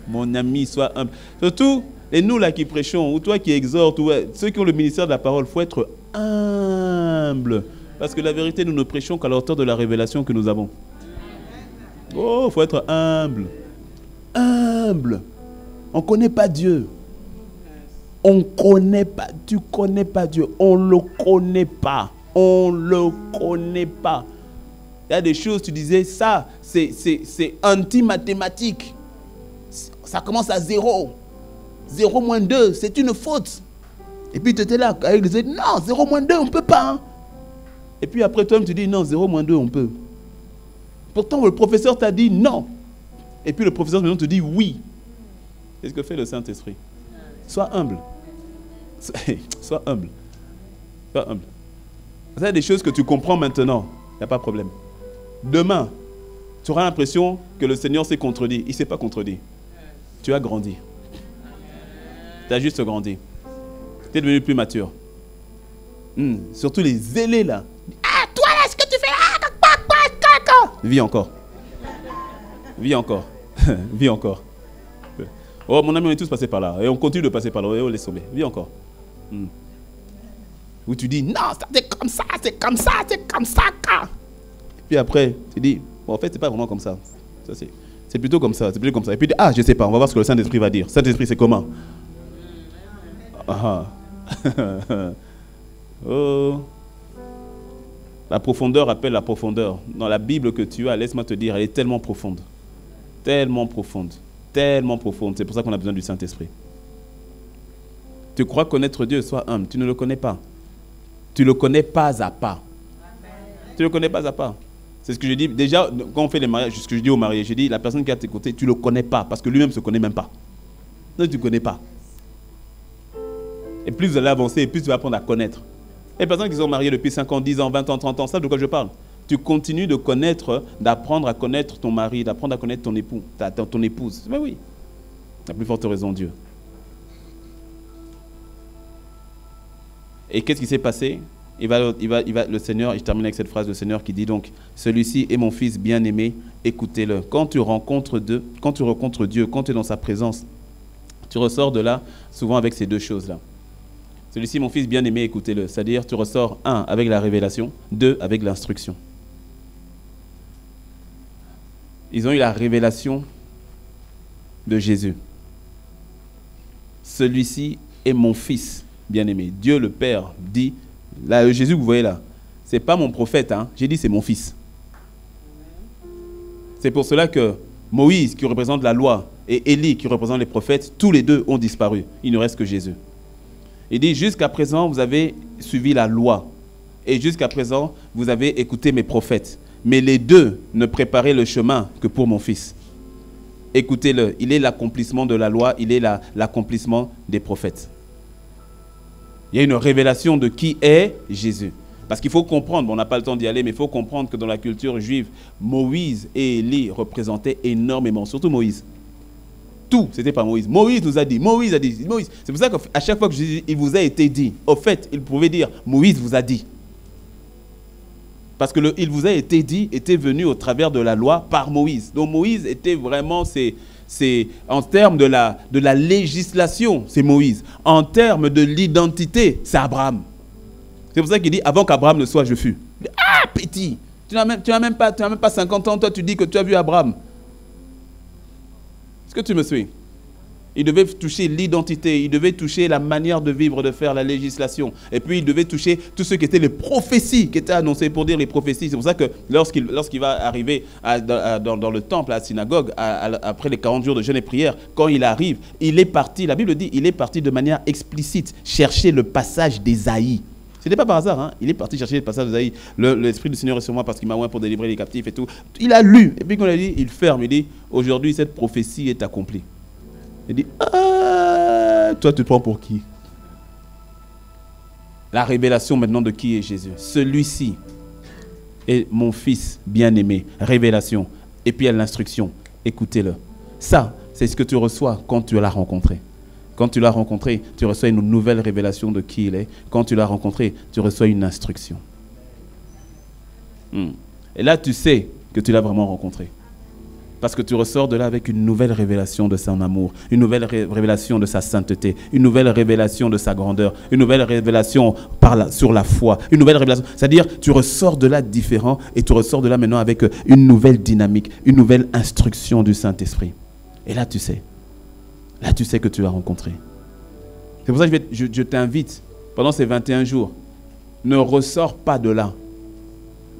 Mon ami, sois humble. Surtout, et nous là qui prêchons, ou toi qui exhortes, ou ceux qui ont le ministère de la parole, il faut être humble. Parce que la vérité, nous ne prêchons qu'à la hauteur de la révélation que nous avons. Oh, il faut être humble. Humble. On ne connaît pas Dieu. On ne connaît pas. Tu ne connais pas Dieu. On ne le connaît pas. On ne le connaît pas. Il y a des choses, tu disais, ça, c'est anti-mathématique. Ça commence à 0. 0 moins 2, c'est une faute. Et puis tu étais là, avec les autres, non, 0 moins 2, on ne peut pas. Hein. Et puis après, toi-même, tu dis, non, 0 moins 2, on peut. Pourtant, le professeur t'a dit non. Et puis le professeur maintenant te dit oui. C'est ce que fait le Saint-Esprit. Sois humble. Sois humble. Sois humble. Il y a des choses que tu comprends maintenant. Il n'y a pas de problème. Demain, tu auras l'impression que le Seigneur s'est contredit. Il ne s'est pas contredit. Tu as grandi. Tu as juste grandi. Tu es devenu plus mature. Surtout les zélés là. Ah, toi là, ce que tu fais là. Vis encore. Vis encore. Vis encore. Oh, mon ami, on est tous passés par là. Et on continue de passer par là. Et on laisse tomber. Vis encore. Où tu dis, non, ça c'est comme ça, c'est comme ça, c'est comme ça. Puis après, tu dis, bon, en fait, c'est pas vraiment comme ça. Ça c'est C'est plutôt comme ça, c'est plutôt comme ça. Et puis, ah, je ne sais pas, on va voir ce que le Saint-Esprit va dire. Saint-Esprit, c'est comment? Ah. Oh. La profondeur appelle la profondeur. Dans la Bible que tu as, laisse-moi te dire, elle est tellement profonde. Tellement profonde. Tellement profonde. C'est pour ça qu'on a besoin du Saint-Esprit. Tu crois connaître Dieu, sois humble. Tu ne le connais pas. Tu le connais pas à pas. Tu ne le connais pas à pas. C'est ce que je dis. Déjà, quand on fait les mariages, ce que je dis aux mariés, je dis, la personne qui est à tes côtés, tu ne le connais pas, parce que lui-même ne se connaît même pas. Non, tu ne connais pas. Et plus vous allez avancer, plus tu vas apprendre à connaître. Les personnes qui sont mariées depuis 5 ans, 10 ans, 20 ans, 30 ans, savent de quoi je parle. Tu continues de connaître, d'apprendre à connaître ton mari, d'apprendre à connaître ton époux, ton épouse. Mais oui, la plus forte raison, Dieu. Et qu'est-ce qui s'est passé? Le Seigneur, je termine avec cette phrase, le Seigneur qui dit donc, celui-ci est mon fils bien-aimé, écoutez-le. Quand tu rencontres Dieu, quand tu es dans sa présence, tu ressors de là souvent avec ces deux choses-là. Celui-ci, mon fils bien-aimé, écoutez-le. C'est-à-dire, tu ressors, 1, avec la révélation, 2, avec l'instruction. Ils ont eu la révélation de Jésus. Celui-ci est mon fils bien-aimé. Dieu le Père dit, là, Jésus que vous voyez là, c'est pas mon prophète, hein. J'ai dit c'est mon fils. C'est pour cela que Moïse, qui représente la loi, et Élie, qui représente les prophètes, tous les deux ont disparu. Il ne reste que Jésus. Il dit, jusqu'à présent, vous avez suivi la loi. Et jusqu'à présent, vous avez écouté mes prophètes. Mais les deux ne préparaient le chemin que pour mon fils. Écoutez-le, il est l'accomplissement de la loi, il est l'accomplissement des prophètes. Il y a une révélation de qui est Jésus. Parce qu'il faut comprendre, on n'a pas le temps d'y aller, mais il faut comprendre que dans la culture juive, Moïse et Élie représentaient énormément, surtout Moïse. Tout, c'était pas Moïse. Moïse nous a dit, Moïse a dit, Moïse. C'est pour ça qu'à chaque fois que je dis, il vous a été dit, au fait, il pouvait dire, Moïse vous a dit. Parce que il vous a été dit, était venu au travers de la loi par Moïse. Donc Moïse était vraiment, c'est en termes de la législation, c'est Moïse. En termes de l'identité, c'est Abraham. C'est pour ça qu'il dit, avant qu'Abraham ne soit, je fus. Ah, petit, tu n'as même pas 50 ans, toi tu dis que tu as vu Abraham. Est-ce que tu me suis? Il devait toucher l'identité, il devait toucher la manière de vivre, de faire la législation. Et puis il devait toucher tout ce qui étaient les prophéties qui étaient annoncées, pour dire les prophéties. C'est pour ça que lorsqu'il va arriver dans le temple, à la synagogue, après les 40 jours de jeûne et prière, quand il arrive, il est parti, la Bible dit, il est parti de manière explicite chercher le passage d'Ésaïe. Ce n'était pas par hasard, hein? Il est parti chercher le passage d'Ésaïe. L'Esprit du Seigneur est sur moi parce qu'il m'a oint pour délivrer les captifs et tout. Il a lu, et puis quand il a dit, il ferme, il dit, aujourd'hui cette prophétie est accomplie. Il dit, ah, toi tu te prends pour qui? La révélation maintenant de qui est Jésus. Celui-ci est mon fils bien-aimé. Révélation. Et puis il y a l'instruction. Écoutez-le. Ça, c'est ce que tu reçois quand tu l'as rencontré. Quand tu l'as rencontré, tu reçois une nouvelle révélation de qui il est. Quand tu l'as rencontré, tu reçois une instruction. Et là, tu sais que tu l'as vraiment rencontré. Parce que tu ressors de là avec une nouvelle révélation de son amour, une nouvelle révélation de sa sainteté, une nouvelle révélation de sa grandeur, une nouvelle révélation sur la foi, une nouvelle révélation. C'est-à-dire, tu ressors de là différent et tu ressors de là maintenant avec une nouvelle dynamique, une nouvelle instruction du Saint-Esprit. Et là, tu sais. Là, tu sais que tu l'as rencontré. C'est pour ça que je t'invite, pendant ces 21 jours, ne ressors pas de là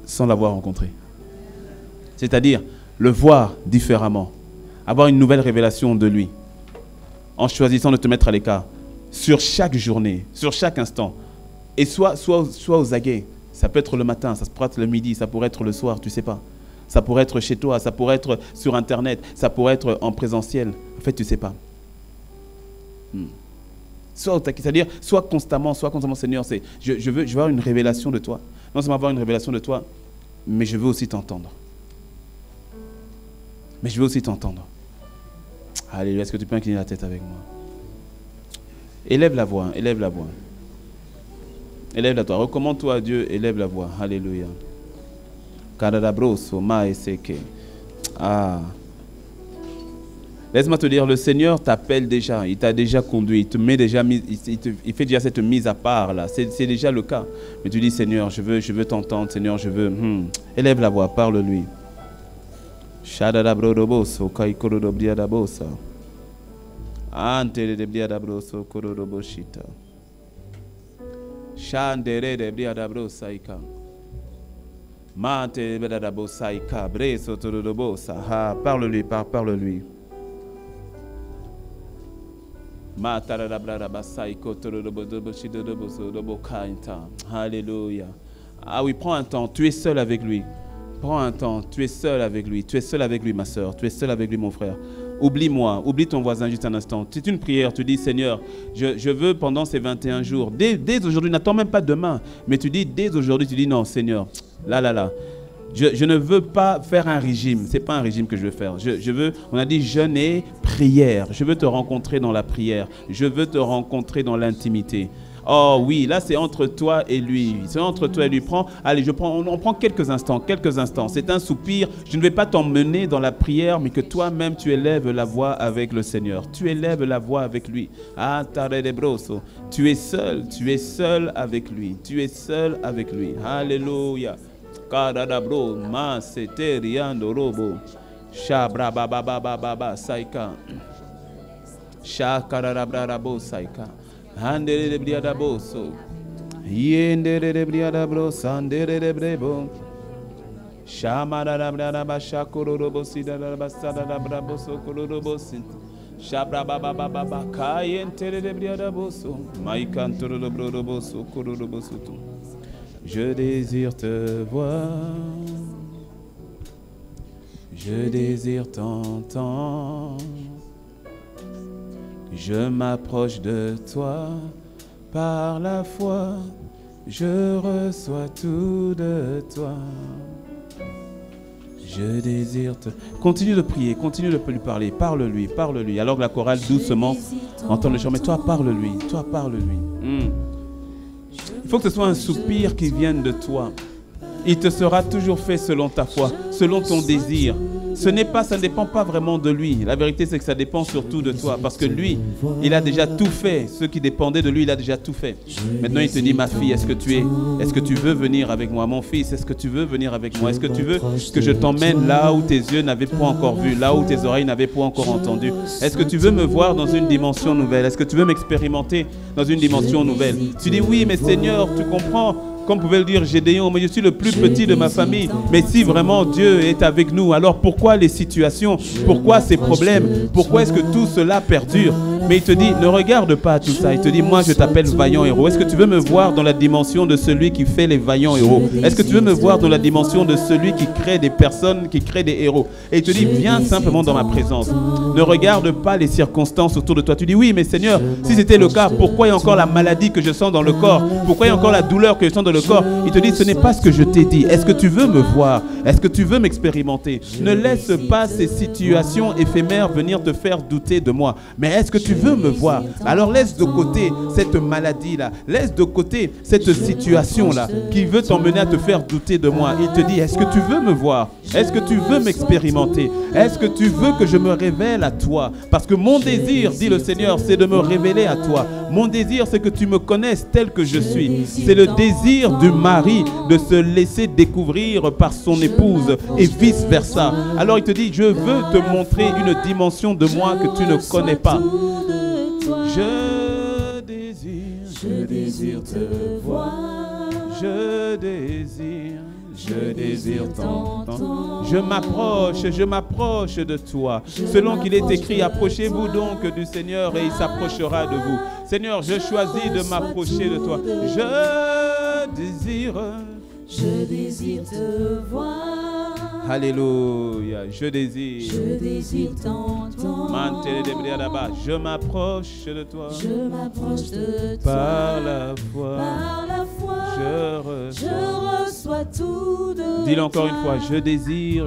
sans l'avoir rencontré. C'est-à-dire, le voir différemment, avoir une nouvelle révélation de lui, en choisissant de te mettre à l'écart, sur chaque journée, sur chaque instant. Et soit aux aguets. Ça peut être le matin, ça pourrait être le midi, ça pourrait être le soir, tu ne sais pas. Ça pourrait être chez toi, ça pourrait être sur Internet, ça pourrait être en présentiel. En fait, tu ne sais pas. C'est-à-dire, soit constamment, Seigneur, je veux avoir une révélation de toi. Non seulement avoir une révélation de toi, mais je veux aussi t'entendre. Alléluia, est-ce que tu peux incliner la tête avec moi? Élève la voix, élève la voix. Élève la voix, recommande-toi à Dieu, élève la voix. Alléluia. Ah. Laisse-moi te dire, le Seigneur t'appelle déjà, il t'a déjà conduit, il te met déjà, il fait déjà cette mise à part là, c'est déjà le cas. Mais tu dis, Seigneur, je veux t'entendre, Seigneur, je veux. Élève la voix, parle-lui. Shadabrodoboso, Kaikorodobriadabosa. Ante de Briadabroso, Korodoboshita. Shandere de Briadabrosaika. Mante de Briadabosaika, Breso Torodobosa. Ah, parle-lui, parle-lui. Alléluia. Ah oui, prends un temps, tu es seul avec lui. Prends un temps, tu es seul avec lui. Tu es seul avec lui, ma soeur. Tu es seul avec lui, mon frère. Oublie-moi, oublie ton voisin juste un instant. C'est une prière, tu dis, Seigneur, je veux pendant ces 21 jours, dès aujourd'hui, n'attends même pas demain, mais tu dis, dès aujourd'hui, tu dis, non, Seigneur, là. Je ne veux pas faire un régime. Ce n'est pas un régime que je veux faire. Je veux, on a dit jeûne et prière. Je veux te rencontrer dans la prière. Je veux te rencontrer dans l'intimité. Oh oui, là c'est entre toi et lui. C'est entre toi et lui. On prend quelques instants. C'est un soupir. Je ne vais pas t'emmener dans la prière, mais que toi-même tu élèves la voix avec le Seigneur. Tu élèves la voix avec lui. Ah, taredebroso. Tu es seul avec lui. Tu es seul avec lui. Alléluia. Karadabro, ma sete riando robo. Shabra baba saika. Shakararabrabo saika. Handere de briadaboso. Yendere de briadabro sandere de brebo. Shamara braba shakorobo sidara basada braboso kororobo sint. Shabra baba kayentere de briadaboso. Maikantoro de brodoboso kororoboso. Je désire te voir, je désire t'entendre, je m'approche de toi par la foi, je reçois tout de toi. Je désire te... Continue de prier, continue de lui parler, parle-lui. Alors que la chorale doucement entend le chant, mais toi parle-lui. Il faut que ce soit un soupir qui vienne de toi. Il te sera toujours fait selon ta foi, selon ton désir. Ça ne dépend pas vraiment de lui. La vérité, c'est que ça dépend surtout de toi. Parce que lui, il a déjà tout fait. Ce qui dépendait de lui, il a déjà tout fait. Maintenant, il te dit, ma fille, est-ce que tu veux venir avec moi? Mon fils, est-ce que tu veux venir avec moi? Est-ce que tu veux que je t'emmène là où tes yeux n'avaient pas encore vu, là où tes oreilles n'avaient pas encore entendu? Est-ce que tu veux me voir dans une dimension nouvelle? Est-ce que tu veux m'expérimenter dans une dimension nouvelle? Tu dis, oui, mais Seigneur, tu comprends? Comme pouvait le dire Gédéon, mais je suis le plus petit de ma famille. Mais si vraiment Dieu est avec nous, alors pourquoi les situations? Pourquoi ces problèmes? Pourquoi est-ce que tout cela perdure? Mais il te dit, ne regarde pas tout ça. Il te dit, moi je t'appelle vaillant héros. Est-ce que tu veux me voir dans la dimension de celui qui fait les vaillants héros? Est-ce que tu veux me voir dans la dimension de celui qui crée des personnes, qui crée des héros? Et il te dit, viens simplement dans ma présence. Ne regarde pas les circonstances autour de toi. Tu dis, oui, mais Seigneur, si c'était le cas, pourquoi il y a encore la maladie que je sens dans le corps? Pourquoi il y a encore la douleur que je sens dans le corps? Il te dit, ce n'est pas ce que je t'ai dit. Est-ce que tu veux me voir? Est-ce que tu veux m'expérimenter? Ne laisse pas ces situations éphémères venir te faire douter de moi. Mais est-ce que tu veux me voir? Alors laisse de côté cette maladie-là. Laisse de côté cette situation-là qui veut t'emmener à te faire douter de moi. Il te dit, est-ce que tu veux me voir? Est-ce que tu veux m'expérimenter? Est-ce que tu veux que je me révèle à toi? Parce que mon désir, dit le Seigneur, c'est de me révéler à toi. Mon désir, c'est que tu me connaisses tel que je suis. C'est le désir du mari de se laisser découvrir par son épouse et vice-versa. Alors il te dit, je veux te montrer une dimension de moi que tu ne connais pas. Je désire te voir. Je désire t'entendre. Je m'approche de toi. Selon qu'il est écrit, approchez-vous donc du Seigneur et il s'approchera de vous. Seigneur, je choisis de m'approcher de toi. Je désire te voir. Alléluia. Je désire t'entendre. Je m'approche de toi. Par la foi. Je reçois tout de toi. Dis-le encore une fois. Je désire.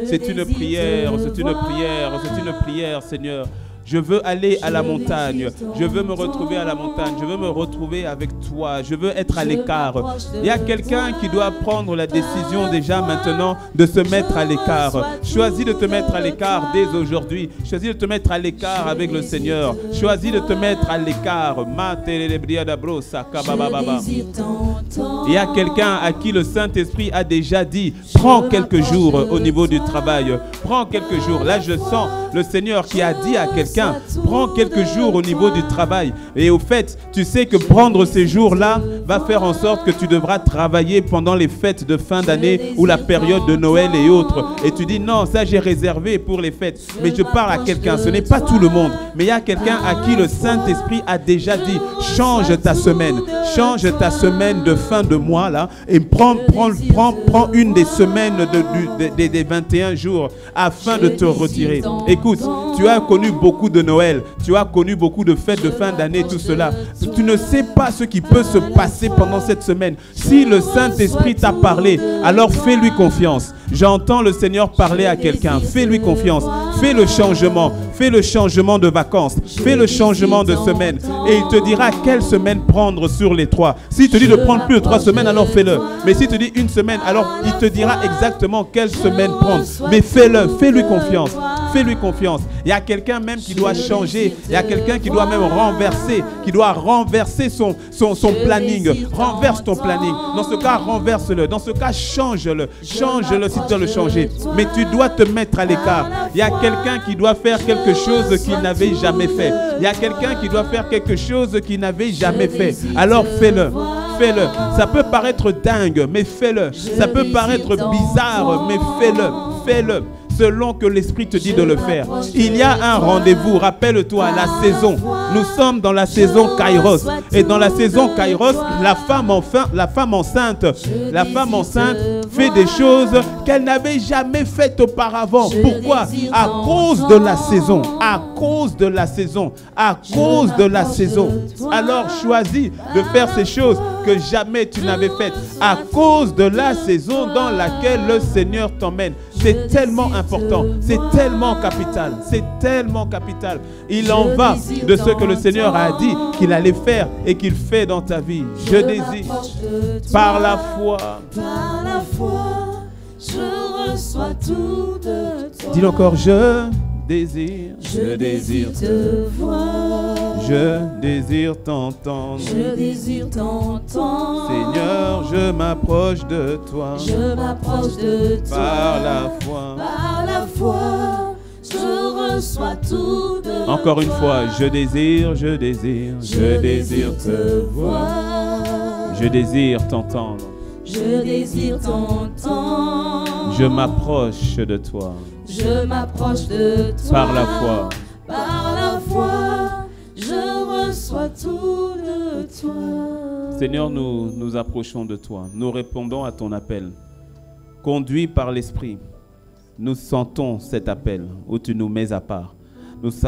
C'est une prière, Seigneur. Je veux aller à la montagne. Je veux me retrouver à la montagne. Je veux me retrouver avec toi. Je veux être à l'écart. Il y a quelqu'un qui doit prendre la décision déjà maintenant de se mettre à l'écart. Choisis de te mettre à l'écart dès aujourd'hui. Choisis de te mettre à l'écart avec le Seigneur. Choisis de te mettre à l'écart. Il y a quelqu'un à qui le Saint-Esprit a déjà dit, prends quelques jours au niveau du travail. Prends quelques jours. Là, je sens le Seigneur qui a dit à quelqu'un, prends quelques jours au niveau du travail. Et au fait, tu sais que prendre ces jours-là va faire en sorte que tu devras travailler pendant les fêtes de fin d'année ou la période de Noël et autres. Et tu dis, non, ça j'ai réservé pour les fêtes. Mais je parle à quelqu'un, ce n'est pas tout le monde. Mais il y a quelqu'un à qui le Saint-Esprit a déjà dit, change ta semaine de fin de mois là, et prends une des semaines des 21 jours afin de te retirer. Écoute, tu as connu beaucoup de Noël, tu as connu beaucoup de fêtes de fin d'année, tout cela. Tu ne sais pas ce qui peut se passer pendant cette semaine. Si le Saint-Esprit t'a parlé, alors fais-lui confiance. J'entends le Seigneur parler à quelqu'un. Fais-lui confiance. Fais le changement. Fais le changement de vacances. Fais le changement de semaine. Et il te dira quelle semaine prendre sur les 3. S'il te dit de prendre plus de 3 semaines, alors fais-le. Mais s'il te dit une semaine, alors il te dira exactement quelle semaine prendre. Mais fais-le. Fais-lui confiance. Fais-lui confiance. Il y a quelqu'un même qui doit changer. Il y a quelqu'un qui doit même renverser. Qui doit renverser son planning. Renverse ton planning. Dans ce cas, renverse-le. Dans ce cas, change-le. Change-le si tu dois le changer. Mais tu dois te mettre à l'écart. Il y a quelqu'un qui doit faire quelque chose qu'il n'avait jamais fait. Il y a quelqu'un qui doit faire quelque chose qu'il n'avait jamais fait. Alors fais-le. Fais-le. Ça peut paraître dingue, mais fais-le. Ça peut paraître bizarre, mais fais-le. Fais-le. Selon que l'Esprit te dit de le faire. Il y a un rendez-vous, rappelle-toi, la saison. Nous sommes dans la saison Kairos. Et dans la saison Kairos, la femme enceinte fait des choses qu'elle n'avait jamais faites auparavant. Pourquoi? À cause de la saison. À cause de la saison. À cause de la saison. Alors choisis de faire ces choses que jamais tu n'avais faites. À cause de la saison dans laquelle le Seigneur t'emmène. C'est tellement important, c'est tellement capital, c'est tellement capital. Il en va de ce que le Seigneur a dit qu'il allait faire et qu'il fait dans ta vie. Je désire, par la foi, je reçois tout de toi. Dis encore, je désire te voir. Je désire t'entendre. Je désire t'entendre. Seigneur, je m'approche de toi. Je m'approche de toi. Par la foi. Par la foi, je reçois tout de toi. Encore une fois, je désire te voir. Je désire t'entendre. Je désire t'entendre. Je m'approche de toi. Je m'approche de toi. Par la foi. Par la foi, je reçois tout de toi. Seigneur, nous approchons de toi. Nous répondons à ton appel. Conduit par l'Esprit, nous sentons cet appel où tu nous mets à part.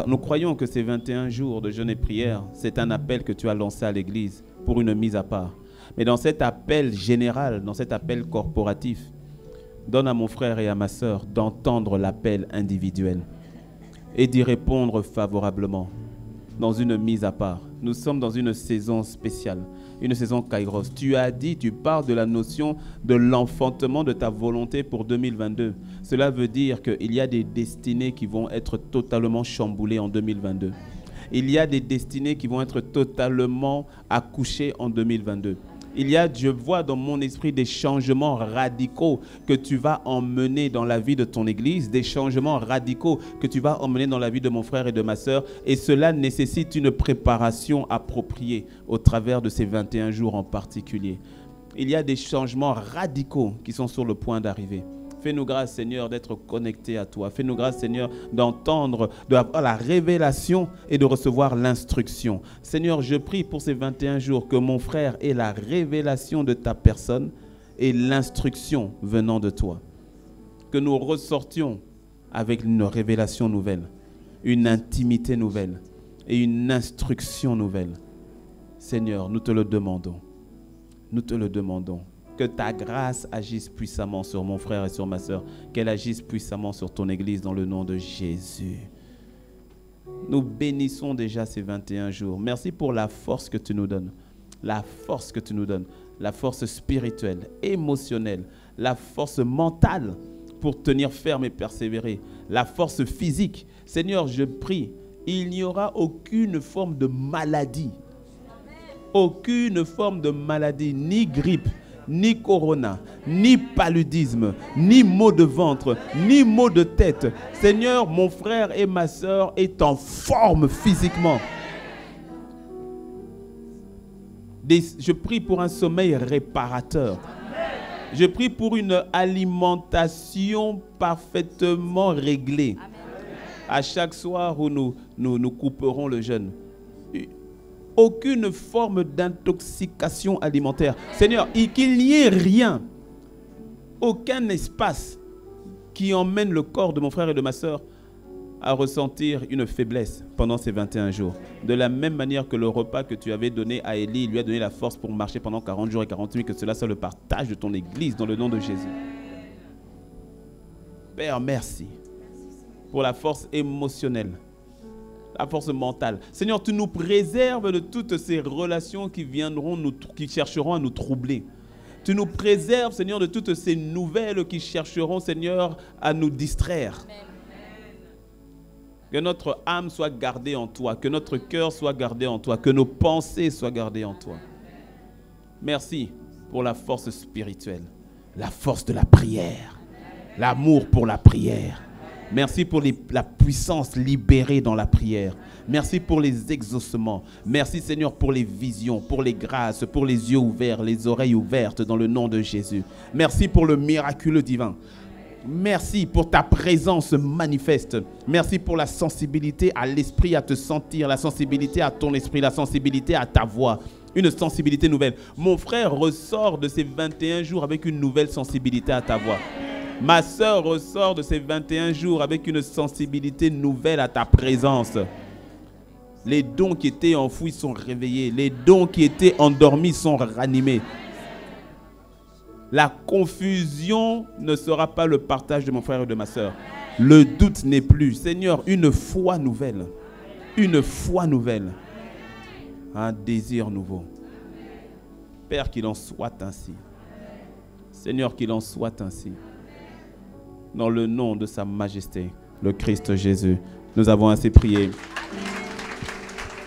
Nous croyons que ces 21 jours de jeûne et prière, c'est un appel que tu as lancé à l'Église pour une mise à part. Mais dans cet appel général, dans cet appel corporatif, donne à mon frère et à ma sœur d'entendre l'appel individuel et d'y répondre favorablement dans une mise à part. Nous sommes dans une saison spéciale, une saison Kairos. Tu as dit, tu parles de la notion de l'enfantement de ta volonté pour 2022. Cela veut dire qu'il y a des destinées qui vont être totalement chamboulées en 2022. Il y a des destinées qui vont être totalement accouchées en 2022. Je vois dans mon esprit des changements radicaux que tu vas emmener dans la vie de ton église, des changements radicaux que tu vas emmener dans la vie de mon frère et de ma sœur. Et cela nécessite une préparation appropriée au travers de ces 21 jours en particulier. Il y a des changements radicaux qui sont sur le point d'arriver. Fais-nous grâce, Seigneur, d'être connectés à toi. Fais-nous grâce, Seigneur, d'entendre, d'avoir la révélation et de recevoir l'instruction. Seigneur, je prie pour ces 21 jours que mon frère ait la révélation de ta personne et l'instruction venant de toi. Que nous ressortions avec une révélation nouvelle, une intimité nouvelle et une instruction nouvelle. Seigneur, nous te le demandons. Nous te le demandons. Que ta grâce agisse puissamment sur mon frère et sur ma sœur. Qu'elle agisse puissamment sur ton église dans le nom de Jésus. Nous bénissons déjà ces 21 jours. Merci pour la force que tu nous donnes. La force que tu nous donnes. La force spirituelle, émotionnelle, la force mentale pour tenir ferme et persévérer. La force physique. Seigneur, je prie, il n'y aura aucune forme de maladie. Aucune forme de maladie, ni grippe, ni corona, ni paludisme, ni maux de ventre, ni maux de tête. Seigneur, mon frère et ma soeur est en forme physiquement. Je prie pour un sommeil réparateur. Je prie pour une alimentation parfaitement réglée. À chaque soir où nous couperons le jeûne. Aucune forme d'intoxication alimentaire. Seigneur, qu'il n'y ait rien, aucun espace qui emmène le corps de mon frère et de ma soeur à ressentir une faiblesse pendant ces 21 jours. De la même manière que le repas que tu avais donné à Élie, il lui a donné la force pour marcher pendant 40 jours et 40 nuits, que cela soit le partage de ton Église dans le nom de Jésus. Père, merci pour la force émotionnelle, la force mentale. Seigneur, tu nous préserves de toutes ces relations qui chercheront à nous troubler. Tu nous préserves, Seigneur, de toutes ces nouvelles qui chercheront, Seigneur, à nous distraire. Amen. Que notre âme soit gardée en toi, que notre cœur soit gardé en toi, que nos pensées soient gardées en toi. Merci pour la force spirituelle, la force de la prière, l'amour pour la prière. Merci pour la puissance libérée dans la prière. Merci pour les exaucements. Merci Seigneur pour les visions, pour les grâces, pour les yeux ouverts, les oreilles ouvertes dans le nom de Jésus. Merci pour le miraculeux divin. Merci pour ta présence manifeste. Merci pour la sensibilité à l'esprit, à te sentir, la sensibilité à ton esprit, la sensibilité à ta voix. Une sensibilité nouvelle. Mon frère ressort de ces 21 jours avec une nouvelle sensibilité à ta voix. Ma sœur ressort de ces 21 jours avec une sensibilité nouvelle à ta présence. Les dons qui étaient enfouis sont réveillés. Les dons qui étaient endormis sont ranimés. La confusion ne sera pas le partage de mon frère et de ma sœur. Le doute n'est plus. Seigneur, une foi nouvelle. Une foi nouvelle. Un désir nouveau. Père, qu'il en soit ainsi. Seigneur, qu'il en soit ainsi. Dans le nom de sa majesté, le Christ Jésus, nous avons ainsi prié.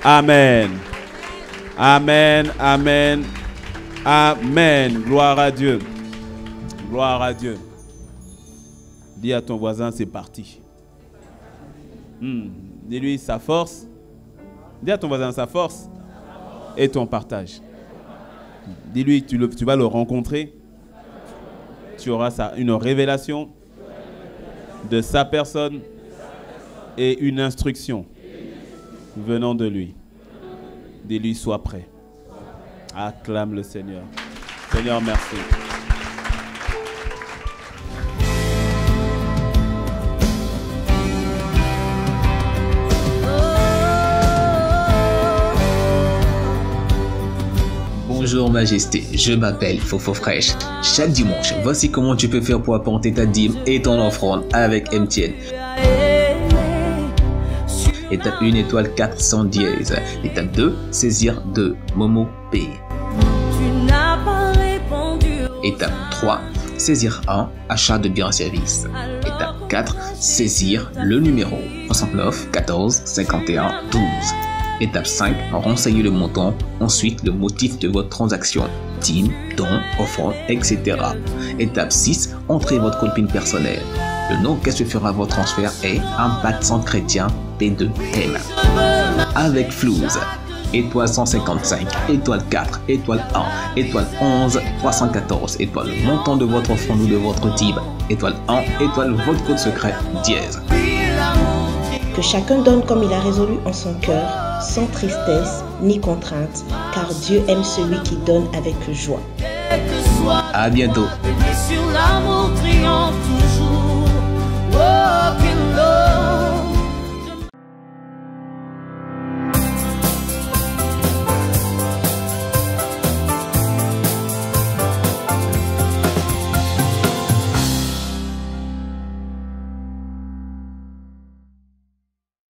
Amen. Amen, amen, amen. Gloire à Dieu. Gloire à Dieu. Dis à ton voisin, c'est parti. Dis-lui sa force. Dis à ton voisin sa force et ton partage. Dis-lui, tu vas le rencontrer. Tu auras une révélation de sa personne et une instruction venant de lui. Dis-lui, sois prêt. Acclame le Seigneur. Seigneur, merci. Bonjour Majesté, je m'appelle Fofo Fresh. Chaque dimanche, voici comment tu peux faire pour apporter ta dîme et ton offrande avec MTN. Étape 1, étoile 400 dièse. Étape 2, saisir 2, Momo Pay. Étape 3, saisir 1, achat de biens et services. Étape 4, saisir le numéro 69 14 51 12. Étape 5, renseignez le montant, ensuite le motif de votre transaction, dîme, don, offrande, etc. Étape 6, entrez votre code PIN personnel. Le nom qu'est-ce que fera votre transfert est Impact Centre Chrétien P2M. Avec Flouze, étoile 155, étoile 4, étoile 1, étoile 11, 314, étoile le montant de votre offrande ou de votre dîme, étoile 1, étoile votre code secret, dièse. Que chacun donne comme il a résolu en son cœur, sans tristesse ni contrainte, car Dieu aime celui qui donne avec joie. À bientôt.